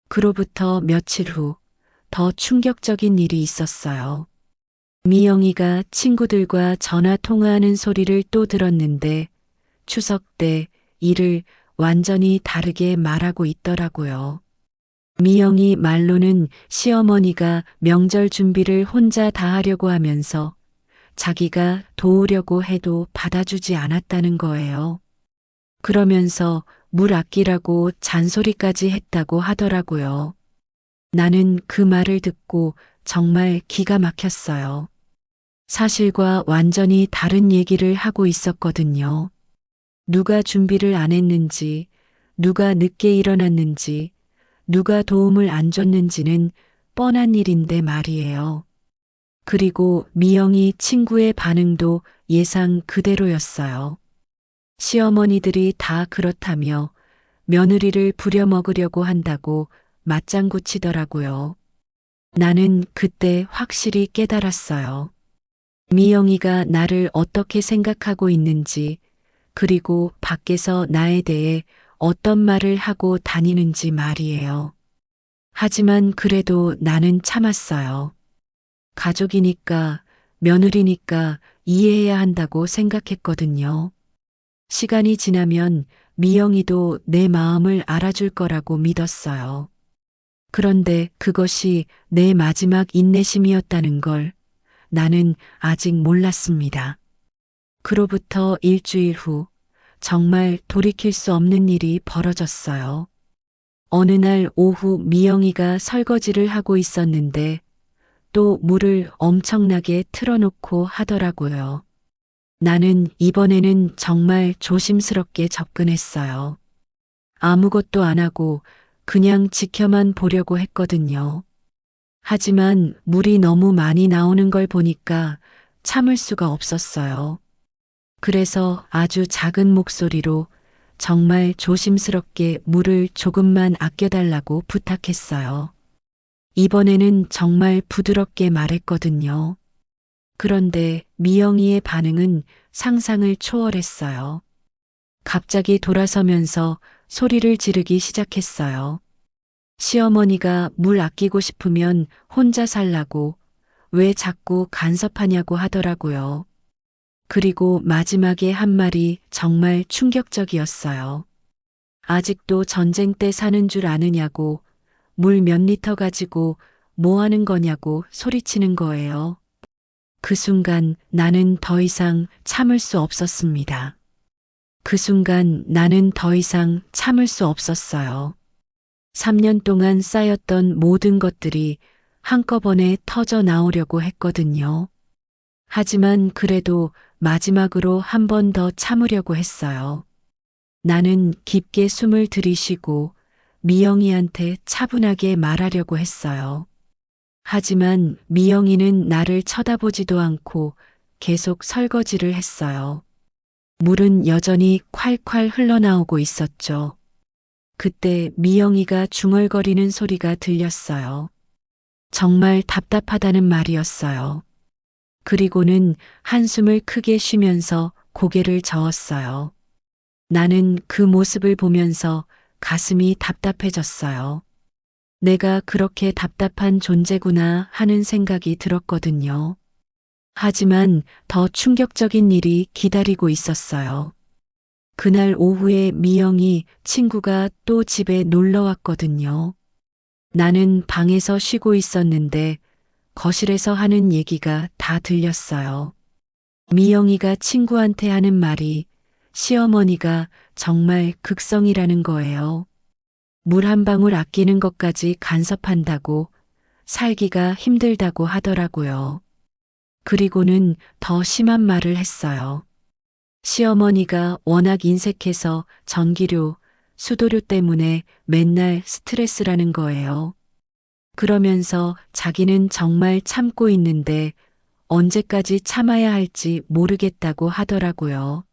그로부터 며칠 후 더 충격적인 일이 있었어요. 미영이가 친구들과 전화 통화하는 소리를 또 들었는데 추석 때 일을 완전히 다르게 말하고 있더라고요. 미영이 말로는 시어머니가 명절 준비를 혼자 다 하려고 하면서 자기가 도우려고 해도 받아주지 않았다는 거예요. 그러면서 물 아끼라고 잔소리까지 했다고 하더라고요. 나는 그 말을 듣고 정말 기가 막혔어요. 사실과 완전히 다른 얘기를 하고 있었거든요. 누가 준비를 안 했는지, 누가 늦게 일어났는지, 누가 도움을 안 줬는지는 뻔한 일인데 말이에요. 그리고 미영이 친구의 반응도 예상 그대로였어요. 시어머니들이 다 그렇다며 며느리를 부려먹으려고 한다고 맞장구 치더라고요. 나는 그때 확실히 깨달았어요. 미영이가 나를 어떻게 생각하고 있는지, 그리고 밖에서 나에 대해 어떤 말을 하고 다니는지 말이에요. 하지만 그래도 나는 참았어요. 가족이니까, 며느리니까 이해해야 한다고 생각했거든요. 시간이 지나면 미영이도 내 마음을 알아줄 거라고 믿었어요. 그런데 그것이 내 마지막 인내심이었다는 걸 나는 아직 몰랐습니다. 그로부터 일주일 후 정말 돌이킬 수 없는 일이 벌어졌어요. 어느 날 오후 미영이가 설거지를 하고 있었는데 또 물을 엄청나게 틀어놓고 하더라고요. 나는 이번에는 정말 조심스럽게 접근했어요. 아무것도 안 하고 그냥 지켜만 보려고 했거든요. 하지만 물이 너무 많이 나오는 걸 보니까 참을 수가 없었어요. 그래서 아주 작은 목소리로 정말 조심스럽게 물을 조금만 아껴달라고 부탁했어요. 이번에는 정말 부드럽게 말했거든요. 그런데 미영이의 반응은 상상을 초월했어요. 갑자기 돌아서면서 소리를 지르기 시작했어요. 시어머니가 물 아끼고 싶으면 혼자 살라고 왜 자꾸 간섭하냐고 하더라고요. 그리고 마지막에 한 말이 정말 충격적이었어요. 아직도 전쟁 때 사는 줄 아느냐고 물 몇 리터 가지고 뭐 하는 거냐고 소리치는 거예요. 그 순간 나는 더 이상 참을 수 없었습니다. 그 순간 나는 더 이상 참을 수 없었어요. 3년 동안 쌓였던 모든 것들이 한꺼번에 터져 나오려고 했거든요. 하지만 그래도 마지막으로 한 번 더 참으려고 했어요. 나는 깊게 숨을 들이쉬고 미영이한테 차분하게 말하려고 했어요. 하지만 미영이는 나를 쳐다보지도 않고 계속 설거지를 했어요. 물은 여전히 콸콸 흘러나오고 있었죠. 그때 미영이가 중얼거리는 소리가 들렸어요. 정말 답답하다는 말이었어요. 그리고는 한숨을 크게 쉬면서 고개를 저었어요. 나는 그 모습을 보면서 가슴이 답답해졌어요. 내가 그렇게 답답한 존재구나 하는 생각이 들었거든요. 하지만 더 충격적인 일이 기다리고 있었어요. 그날 오후에 미영이 친구가 또 집에 놀러 왔거든요. 나는 방에서 쉬고 있었는데 거실에서 하는 얘기가 다 들렸어요. 미영이가 친구한테 하는 말이 시어머니가 정말 극성이라는 거예요. 물 한 방울 아끼는 것까지 간섭한다고 살기가 힘들다고 하더라고요. 그리고는 더 심한 말을 했어요. 시어머니가 워낙 인색해서 전기료, 수도료 때문에 맨날 스트레스라는 거예요. 그러면서 자기는 정말 참고 있는데 언제까지 참아야 할지 모르겠다고 하더라고요.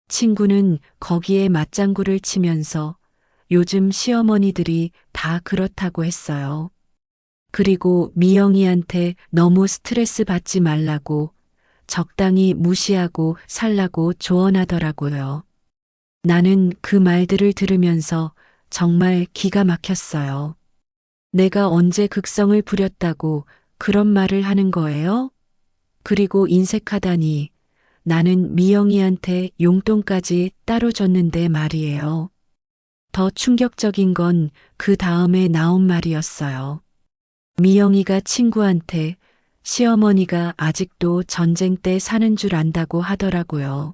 친구는 거기에 맞장구를 치면서 요즘 시어머니들이 다 그렇다고 했어요. 그리고 미영이한테 너무 스트레스 받지 말라고 적당히 무시하고 살라고 조언하더라고요. 나는 그 말들을 들으면서 정말 기가 막혔어요. 내가 언제 극성을 부렸다고 그런 말을 하는 거예요? 그리고 인색하다니 나는 미영이한테 용돈까지 따로 줬는데 말이에요. 더 충격적인 건 그 다음에 나온 말이었어요. 미영이가 친구한테 시어머니가 아직도 전쟁 때 사는 줄 안다고 하더라고요.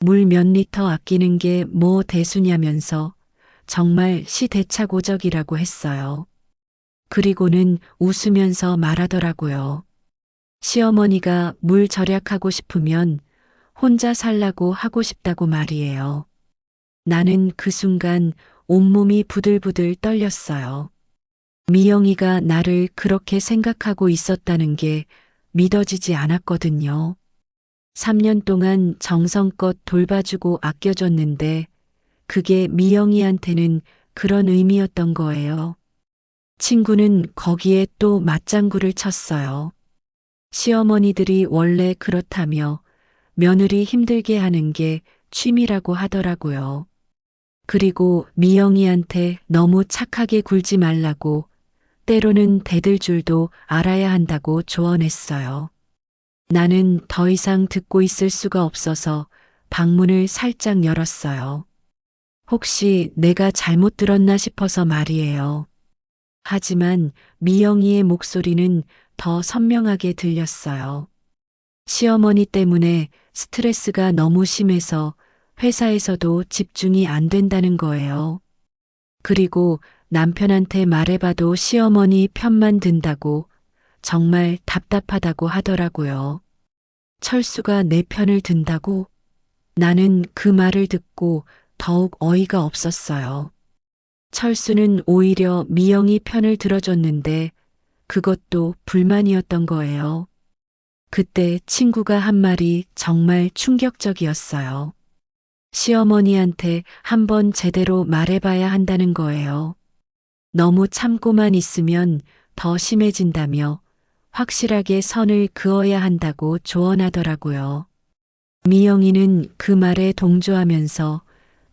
물 몇 리터 아끼는 게 뭐 대수냐면서 정말 시대착오적이라고 했어요. 그리고는 웃으면서 말하더라고요. 시어머니가 물 절약하고 싶으면 혼자 살라고 하고 싶다고 말이에요. 나는 그 순간 온몸이 부들부들 떨렸어요. 미영이가 나를 그렇게 생각하고 있었다는 게 믿어지지 않았거든요. 3년 동안 정성껏 돌봐주고 아껴줬는데 그게 미영이한테는 그런 의미였던 거예요. 친구는 거기에 또 맞장구를 쳤어요. 시어머니들이 원래 그렇다며 며느리 힘들게 하는 게 취미라고 하더라고요. 그리고 미영이한테 너무 착하게 굴지 말라고 때로는 대들 줄도 알아야 한다고 조언했어요. 나는 더 이상 듣고 있을 수가 없어서 방문을 살짝 열었어요. 혹시 내가 잘못 들었나 싶어서 말이에요. 하지만 미영이의 목소리는 더 선명하게 들렸어요. 시어머니 때문에 스트레스가 너무 심해서 회사에서도 집중이 안 된다는 거예요. 그리고 남편한테 말해봐도 시어머니 편만 든다고 정말 답답하다고 하더라고요. 철수가 내 편을 든다고? 나는 그 말을 듣고 더욱 어이가 없었어요. 철수는 오히려 미영이 편을 들어줬는데 그것도 불만이었던 거예요. 그때 친구가 한 말이 정말 충격적이었어요. 시어머니한테 한번 제대로 말해봐야 한다는 거예요. 너무 참고만 있으면 더 심해진다며 확실하게 선을 그어야 한다고 조언하더라고요. 미영이는 그 말에 동조하면서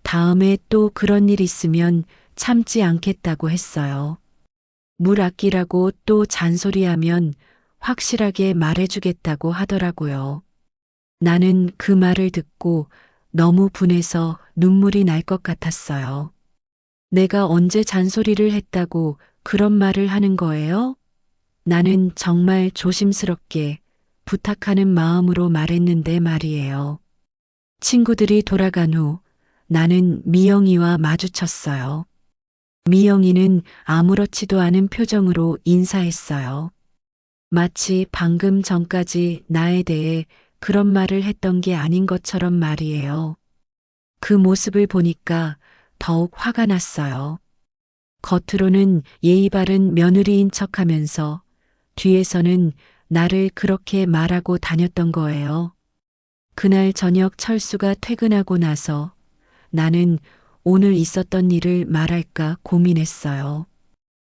다음에 또 그런 일 있으면 참지 않겠다고 했어요. 물 아끼라고 또 잔소리하면 확실하게 말해주겠다고 하더라고요. 나는 그 말을 듣고 너무 분해서 눈물이 날 것 같았어요. 내가 언제 잔소리를 했다고 그런 말을 하는 거예요? 나는 정말 조심스럽게 부탁하는 마음으로 말했는데 말이에요. 친구들이 돌아간 후 나는 미영이와 마주쳤어요. 미영이는 아무렇지도 않은 표정으로 인사했어요. 마치 방금 전까지 나에 대해 그런 말을 했던 게 아닌 것처럼 말이에요. 그 모습을 보니까 더욱 화가 났어요. 겉으로는 예의 바른 며느리인 척하면서 뒤에서는 나를 그렇게 말하고 다녔던 거예요. 그날 저녁 철수가 퇴근하고 나서 나는 오늘 있었던 일을 말할까 고민했어요.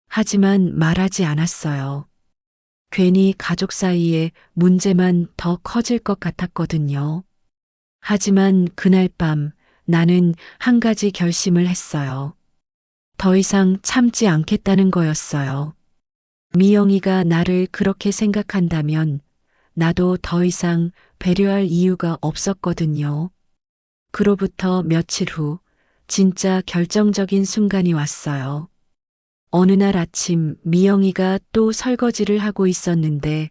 하지만 말하지 않았어요. 괜히 가족 사이에 문제만 더 커질 것 같았거든요. 하지만 그날 밤 나는 한 가지 결심을 했어요. 더 이상 참지 않겠다는 거였어요. 미영이가 나를 그렇게 생각한다면 나도 더 이상 배려할 이유가 없었거든요. 그로부터 며칠 후 진짜 결정적인 순간이 왔어요. 어느 날 아침 미영이가 또 설거지를 하고 있었는데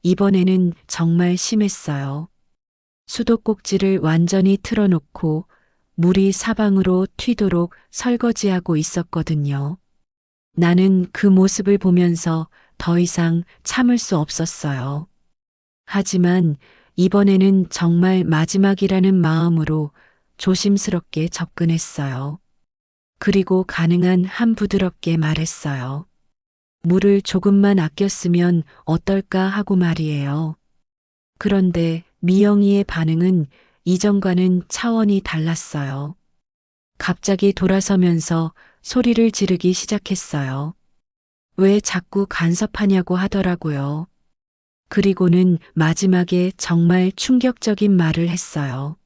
이번에는 정말 심했어요. 수도꼭지를 완전히 틀어놓고 물이 사방으로 튀도록 설거지하고 있었거든요. 나는 그 모습을 보면서 더 이상 참을 수 없었어요. 하지만 이번에는 정말 마지막이라는 마음으로 조심스럽게 접근했어요. 그리고 가능한 한 부드럽게 말했어요. 물을 조금만 아꼈으면 어떨까 하고 말이에요. 그런데 미영이의 반응은 이전과는 차원이 달랐어요. 갑자기 돌아서면서 소리를 지르기 시작했어요. 왜 자꾸 간섭하냐고 하더라고요. 그리고는 마지막에 정말 충격적인 말을 했어요.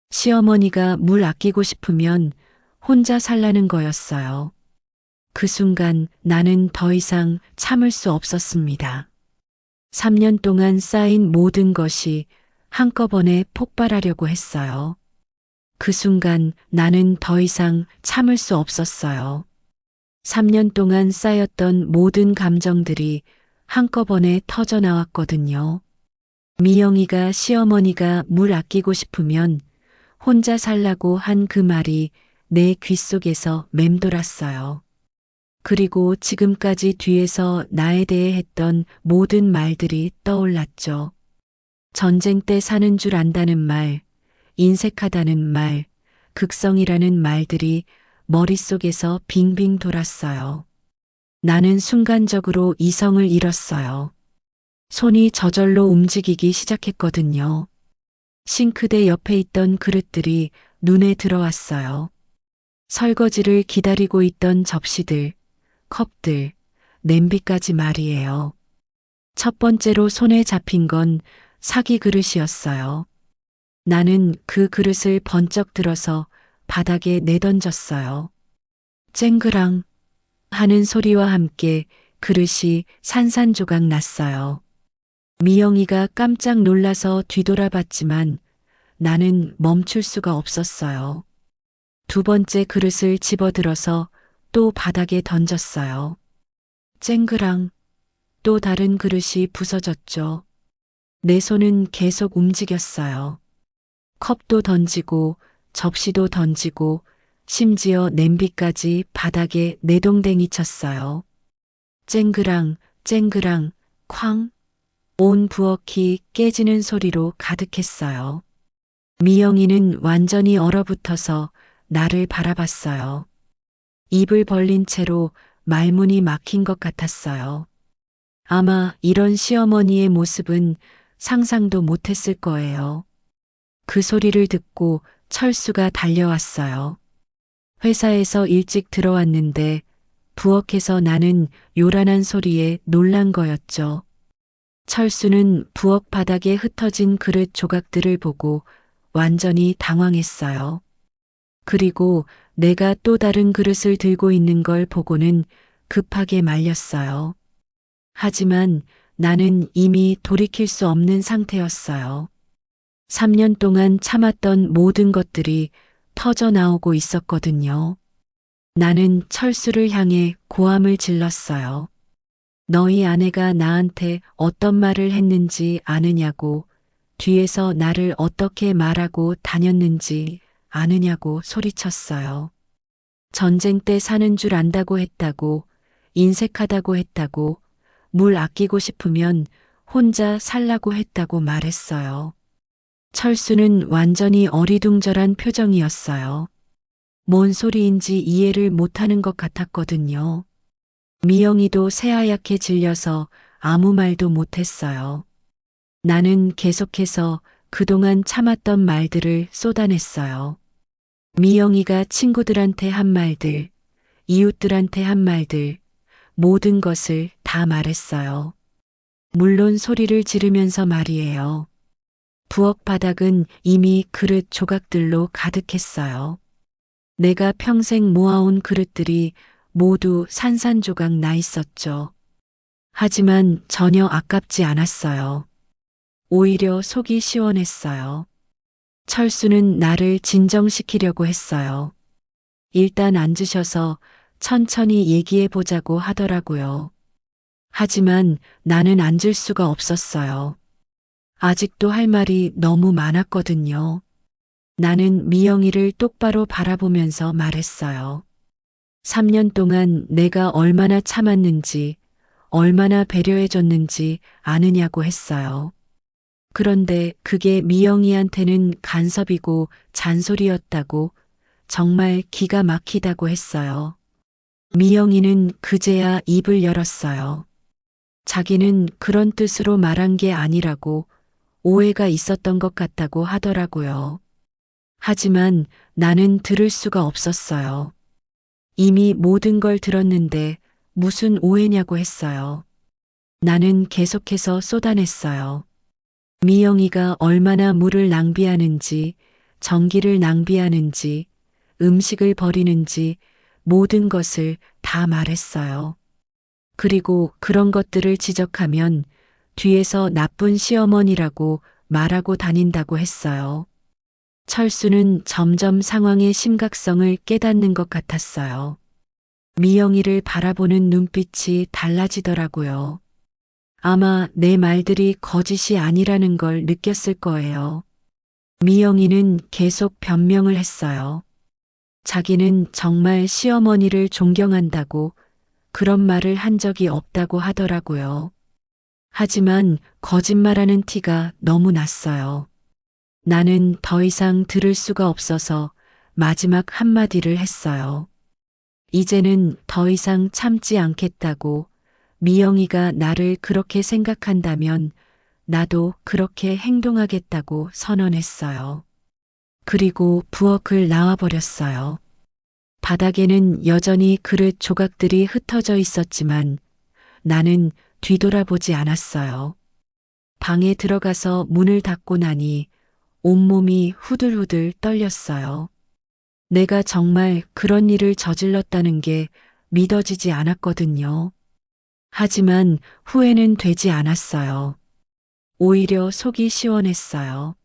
시어머니가 물 아끼고 싶으면 혼자 살라는 거였어요. 그 순간 나는 더 이상 참을 수 없었습니다. 3년 동안 쌓인 모든 것이 한꺼번에 폭발하려고 했어요. 그 순간 나는 더 이상 참을 수 없었어요. 3년 동안 쌓였던 모든 감정들이 한꺼번에 터져 나왔거든요. 미영이가 시어머니가 물 아끼고 싶으면 혼자 살라고 한 그 말이 내 귓속에서 맴돌았어요. 그리고 지금까지 뒤에서 나에 대해 했던 모든 말들이 떠올랐죠. 전쟁 때 사는 줄 안다는 말, 인색하다는 말, 극성이라는 말들이 머릿속에서 빙빙 돌았어요. 나는 순간적으로 이성을 잃었어요. 손이 저절로 움직이기 시작했거든요. 싱크대 옆에 있던 그릇들이 눈에 들어왔어요. 설거지를 기다리고 있던 접시들, 컵들, 냄비까지 말이에요. 첫 번째로 손에 잡힌 건 사기 그릇이었어요. 나는 그 그릇을 번쩍 들어서 바닥에 내던졌어요. 쨍그랑 하는 소리와 함께 그릇이 산산조각 났어요. 미영이가 깜짝 놀라서 뒤돌아봤지만 나는 멈출 수가 없었어요. 두 번째 그릇을 집어들어서 또 바닥에 던졌어요. 쨍그랑 또 다른 그릇이 부서졌죠. 내 손은 계속 움직였어요. 컵도 던지고 접시도 던지고 심지어 냄비까지 바닥에 내동댕이 쳤어요. 쨍그랑 쨍그랑 쾅! 온 부엌이 깨지는 소리로 가득했어요. 미영이는 완전히 얼어붙어서 나를 바라봤어요. 입을 벌린 채로 말문이 막힌 것 같았어요. 아마 이런 시어머니의 모습은 상상도 못했을 거예요. 그 소리를 듣고 철수가 달려왔어요. 회사에서 일찍 들어왔는데 부엌에서 나는 요란한 소리에 놀란 거였죠. 철수는 부엌 바닥에 흩어진 그릇 조각들을 보고 완전히 당황했어요. 그리고 내가 또 다른 그릇을 들고 있는 걸 보고는 급하게 말렸어요. 하지만 나는 이미 돌이킬 수 없는 상태였어요. 3년 동안 참았던 모든 것들이 터져 나오고 있었거든요. 나는 철수를 향해 고함을 질렀어요. 너희 아내가 나한테 어떤 말을 했는지 아느냐고 뒤에서 나를 어떻게 말하고 다녔는지 아느냐고 소리쳤어요. 전쟁 때 사는 줄 안다고 했다고, 인색하다고 했다고, 물 아끼고 싶으면 혼자 살라고 했다고 말했어요. 철수는 완전히 어리둥절한 표정이었어요. 뭔 소리인지 이해를 못하는 것 같았거든요. 미영이도 새하얗게 질려서 아무 말도 못했어요. 나는 계속해서 그동안 참았던 말들을 쏟아냈어요. 미영이가 친구들한테 한 말들, 이웃들한테 한 말들, 모든 것을 다 말했어요. 물론 소리를 지르면서 말이에요. 부엌 바닥은 이미 그릇 조각들로 가득했어요. 내가 평생 모아온 그릇들이 모두 산산조각 나 있었죠. 하지만 전혀 아깝지 않았어요. 오히려 속이 시원했어요. 철수는 나를 진정시키려고 했어요. 일단 앉으셔서 천천히 얘기해 보자고 하더라고요. 하지만 나는 앉을 수가 없었어요. 아직도 할 말이 너무 많았거든요. 나는 미영이를 똑바로 바라보면서 말했어요. 3년 동안 내가 얼마나 참았는지, 얼마나 배려해줬는지 아느냐고 했어요. 그런데 그게 미영이한테는 간섭이고 잔소리였다고, 정말 기가 막히다고 했어요. 미영이는 그제야 입을 열었어요. 자기는 그런 뜻으로 말한 게 아니라고, 오해가 있었던 것 같다고 하더라고요. 하지만 나는 들을 수가 없었어요. 이미 모든 걸 들었는데 무슨 오해냐고 했어요. 나는 계속해서 쏟아냈어요. 미영이가 얼마나 물을 낭비하는지, 전기를 낭비하는지, 음식을 버리는지 모든 것을 다 말했어요. 그리고 그런 것들을 지적하면 뒤에서 나쁜 시어머니라고 말하고 다닌다고 했어요. 철수는 점점 상황의 심각성을 깨닫는 것 같았어요. 미영이를 바라보는 눈빛이 달라지더라고요. 아마 내 말들이 거짓이 아니라는 걸 느꼈을 거예요. 미영이는 계속 변명을 했어요. 자기는 정말 시어머니를 존경한다고 그런 말을 한 적이 없다고 하더라고요. 하지만 거짓말하는 티가 너무 났어요. 나는 더 이상 들을 수가 없어서 마지막 한마디를 했어요. 이제는 더 이상 참지 않겠다고. 미영이가 나를 그렇게 생각한다면 나도 그렇게 행동하겠다고 선언했어요. 그리고 부엌을 나와버렸어요. 바닥에는 여전히 그릇 조각들이 흩어져 있었지만 나는 뒤돌아보지 않았어요. 방에 들어가서 문을 닫고 나니 온몸이 후들후들 떨렸어요. 내가 정말 그런 일을 저질렀다는 게 믿어지지 않았거든요. 하지만 후회는 되지 않았어요. 오히려 속이 시원했어요.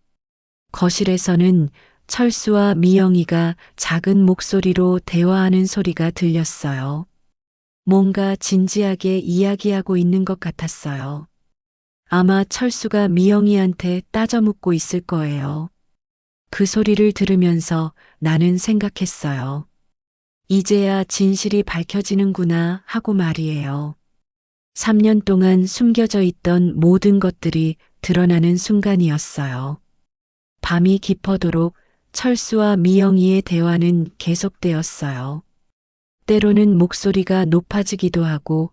거실에서는 철수와 미영이가 작은 목소리로 대화하는 소리가 들렸어요. 뭔가 진지하게 이야기하고 있는 것 같았어요. 아마 철수가 미영이한테 따져 묻고 있을 거예요. 그 소리를 들으면서 나는 생각했어요. 이제야 진실이 밝혀지는구나 하고 말이에요. 3년 동안 숨겨져 있던 모든 것들이 드러나는 순간이었어요. 밤이 깊어도록 철수와 미영이의 대화는 계속되었어요. 때로는 목소리가 높아지기도 하고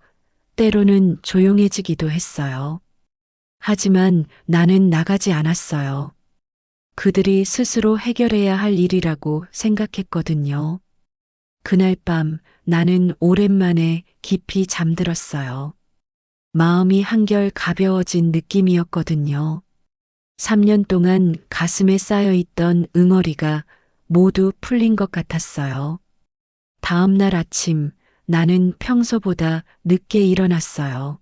때로는 조용해지기도 했어요. 하지만 나는 나가지 않았어요. 그들이 스스로 해결해야 할 일이라고 생각했거든요. 그날 밤 나는 오랜만에 깊이 잠들었어요. 마음이 한결 가벼워진 느낌이었거든요. 3년 동안 가슴에 쌓여있던 응어리가 모두 풀린 것 같았어요. 다음 날 아침 나는 평소보다 늦게 일어났어요.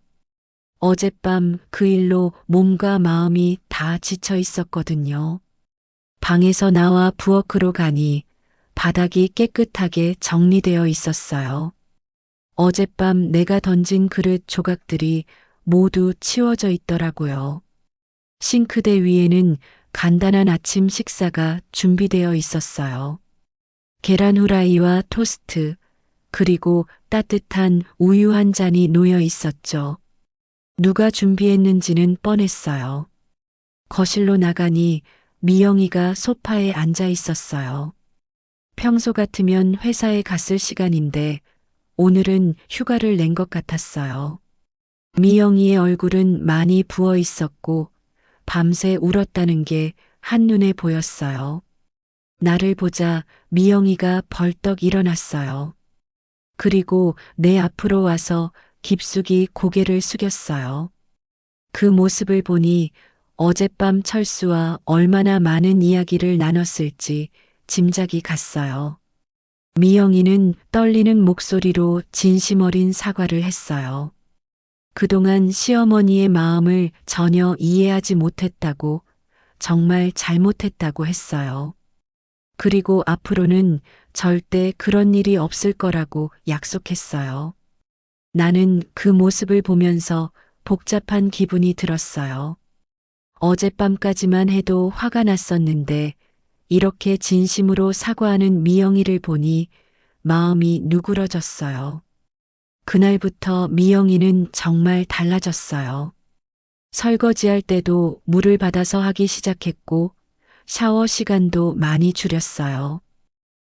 어젯밤 그 일로 몸과 마음이 다 지쳐 있었거든요. 방에서 나와 부엌으로 가니 바닥이 깨끗하게 정리되어 있었어요. 어젯밤 내가 던진 그릇 조각들이 모두 치워져 있더라고요. 싱크대 위에는 간단한 아침 식사가 준비되어 있었어요. 계란 후라이와 토스트, 그리고 따뜻한 우유 한 잔이 놓여 있었죠. 누가 준비했는지는 뻔했어요. 거실로 나가니 미영이가 소파에 앉아 있었어요. 평소 같으면 회사에 갔을 시간인데 오늘은 휴가를 낸 것 같았어요. 미영이의 얼굴은 많이 부어 있었고 밤새 울었다는 게 한눈에 보였어요. 나를 보자 미영이가 벌떡 일어났어요. 그리고 내 앞으로 와서 깊숙이 고개를 숙였어요. 그 모습을 보니 어젯밤 철수와 얼마나 많은 이야기를 나눴을지 짐작이 갔어요. 미영이는 떨리는 목소리로 진심 어린 사과를 했어요. 그동안 시어머니의 마음을 전혀 이해하지 못했다고, 정말 잘못했다고 했어요. 그리고 앞으로는 절대 그런 일이 없을 거라고 약속했어요. 나는 그 모습을 보면서 복잡한 기분이 들었어요. 어젯밤까지만 해도 화가 났었는데 이렇게 진심으로 사과하는 미영이를 보니 마음이 누그러졌어요. 그날부터 미영이는 정말 달라졌어요. 설거지할 때도 물을 받아서 하기 시작했고 샤워 시간도 많이 줄였어요.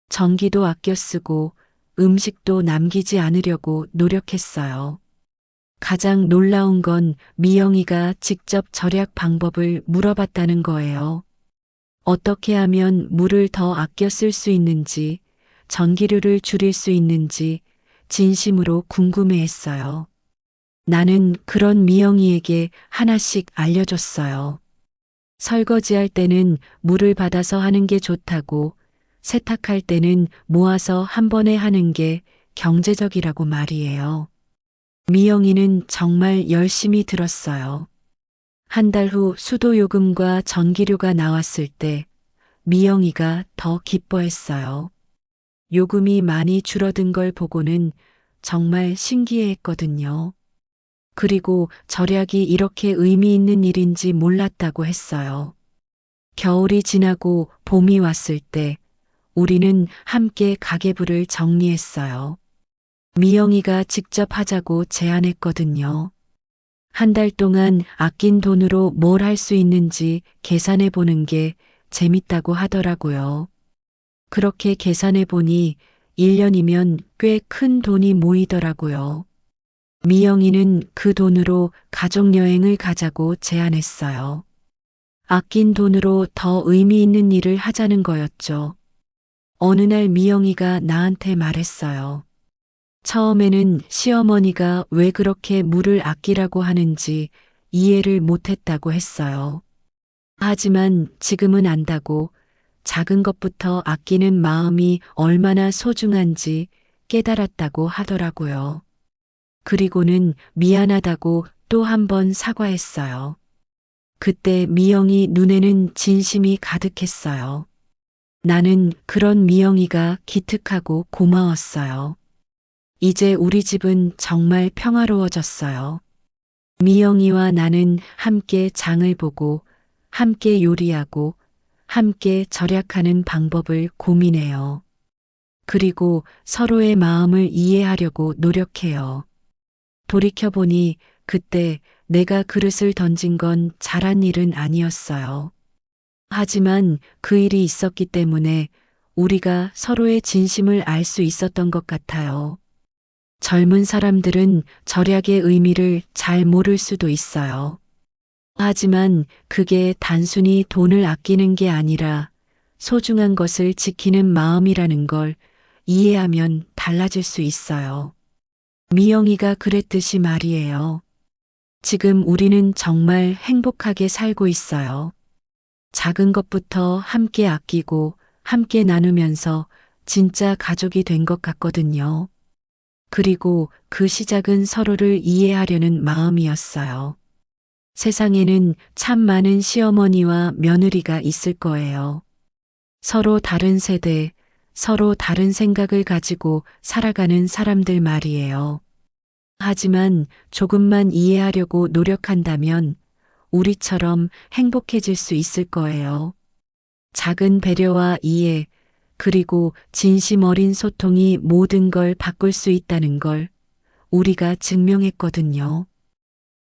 전기도 아껴 쓰고 음식도 남기지 않으려고 노력했어요. 가장 놀라운 건 미영이가 직접 절약 방법을 물어봤다는 거예요. 어떻게 하면 물을 더 아껴 쓸 수 있는지, 전기료를 줄일 수 있는지 진심으로 궁금해했어요. 나는 그런 미영이에게 하나씩 알려줬어요. 설거지할 때는 물을 받아서 하는 게 좋다고, 세탁할 때는 모아서 한 번에 하는 게 경제적이라고 말이에요. 미영이는 정말 열심히 들었어요. 한 달 후 수도요금과 전기료가 나왔을 때 미영이가 더 기뻐했어요. 요금이 많이 줄어든 걸 보고는 정말 신기해했거든요. 그리고 절약이 이렇게 의미 있는 일인지 몰랐다고 했어요. 겨울이 지나고 봄이 왔을 때 우리는 함께 가계부를 정리했어요. 미영이가 직접 하자고 제안했거든요. 한 달 동안 아낀 돈으로 뭘 할 수 있는지 계산해 보는 게 재밌다고 하더라고요. 그렇게 계산해 보니 1년이면 꽤 큰 돈이 모이더라고요. 미영이는 그 돈으로 가족여행을 가자고 제안했어요. 아낀 돈으로 더 의미 있는 일을 하자는 거였죠. 어느 날 미영이가 나한테 말했어요. 처음에는 시어머니가 왜 그렇게 물을 아끼라고 하는지 이해를 못했다고 했어요. 하지만 지금은 안다고, 작은 것부터 아끼는 마음이 얼마나 소중한지 깨달았다고 하더라고요. 그리고는 미안하다고 또 한 번 사과했어요. 그때 미영이 눈에는 진심이 가득했어요. 나는 그런 미영이가 기특하고 고마웠어요. 이제 우리 집은 정말 평화로워졌어요. 미영이와 나는 함께 장을 보고, 함께 요리하고, 함께 절약하는 방법을 고민해요. 그리고 서로의 마음을 이해하려고 노력해요. 돌이켜보니 그때 내가 그릇을 던진 건 잘한 일은 아니었어요. 하지만 그 일이 있었기 때문에 우리가 서로의 진심을 알 수 있었던 것 같아요. 젊은 사람들은 절약의 의미를 잘 모를 수도 있어요. 하지만 그게 단순히 돈을 아끼는 게 아니라 소중한 것을 지키는 마음이라는 걸 이해하면 달라질 수 있어요. 미영이가 그랬듯이 말이에요. 지금 우리는 정말 행복하게 살고 있어요. 작은 것부터 함께 아끼고 함께 나누면서 진짜 가족이 된 것 같거든요. 그리고 그 시작은 서로를 이해하려는 마음이었어요. 세상에는 참 많은 시어머니와 며느리가 있을 거예요. 서로 다른 세대, 서로 다른 생각을 가지고 살아가는 사람들 말이에요. 하지만 조금만 이해하려고 노력한다면 우리처럼 행복해질 수 있을 거예요. 작은 배려와 이해, 그리고 진심 어린 소통이 모든 걸 바꿀 수 있다는 걸 우리가 증명했거든요.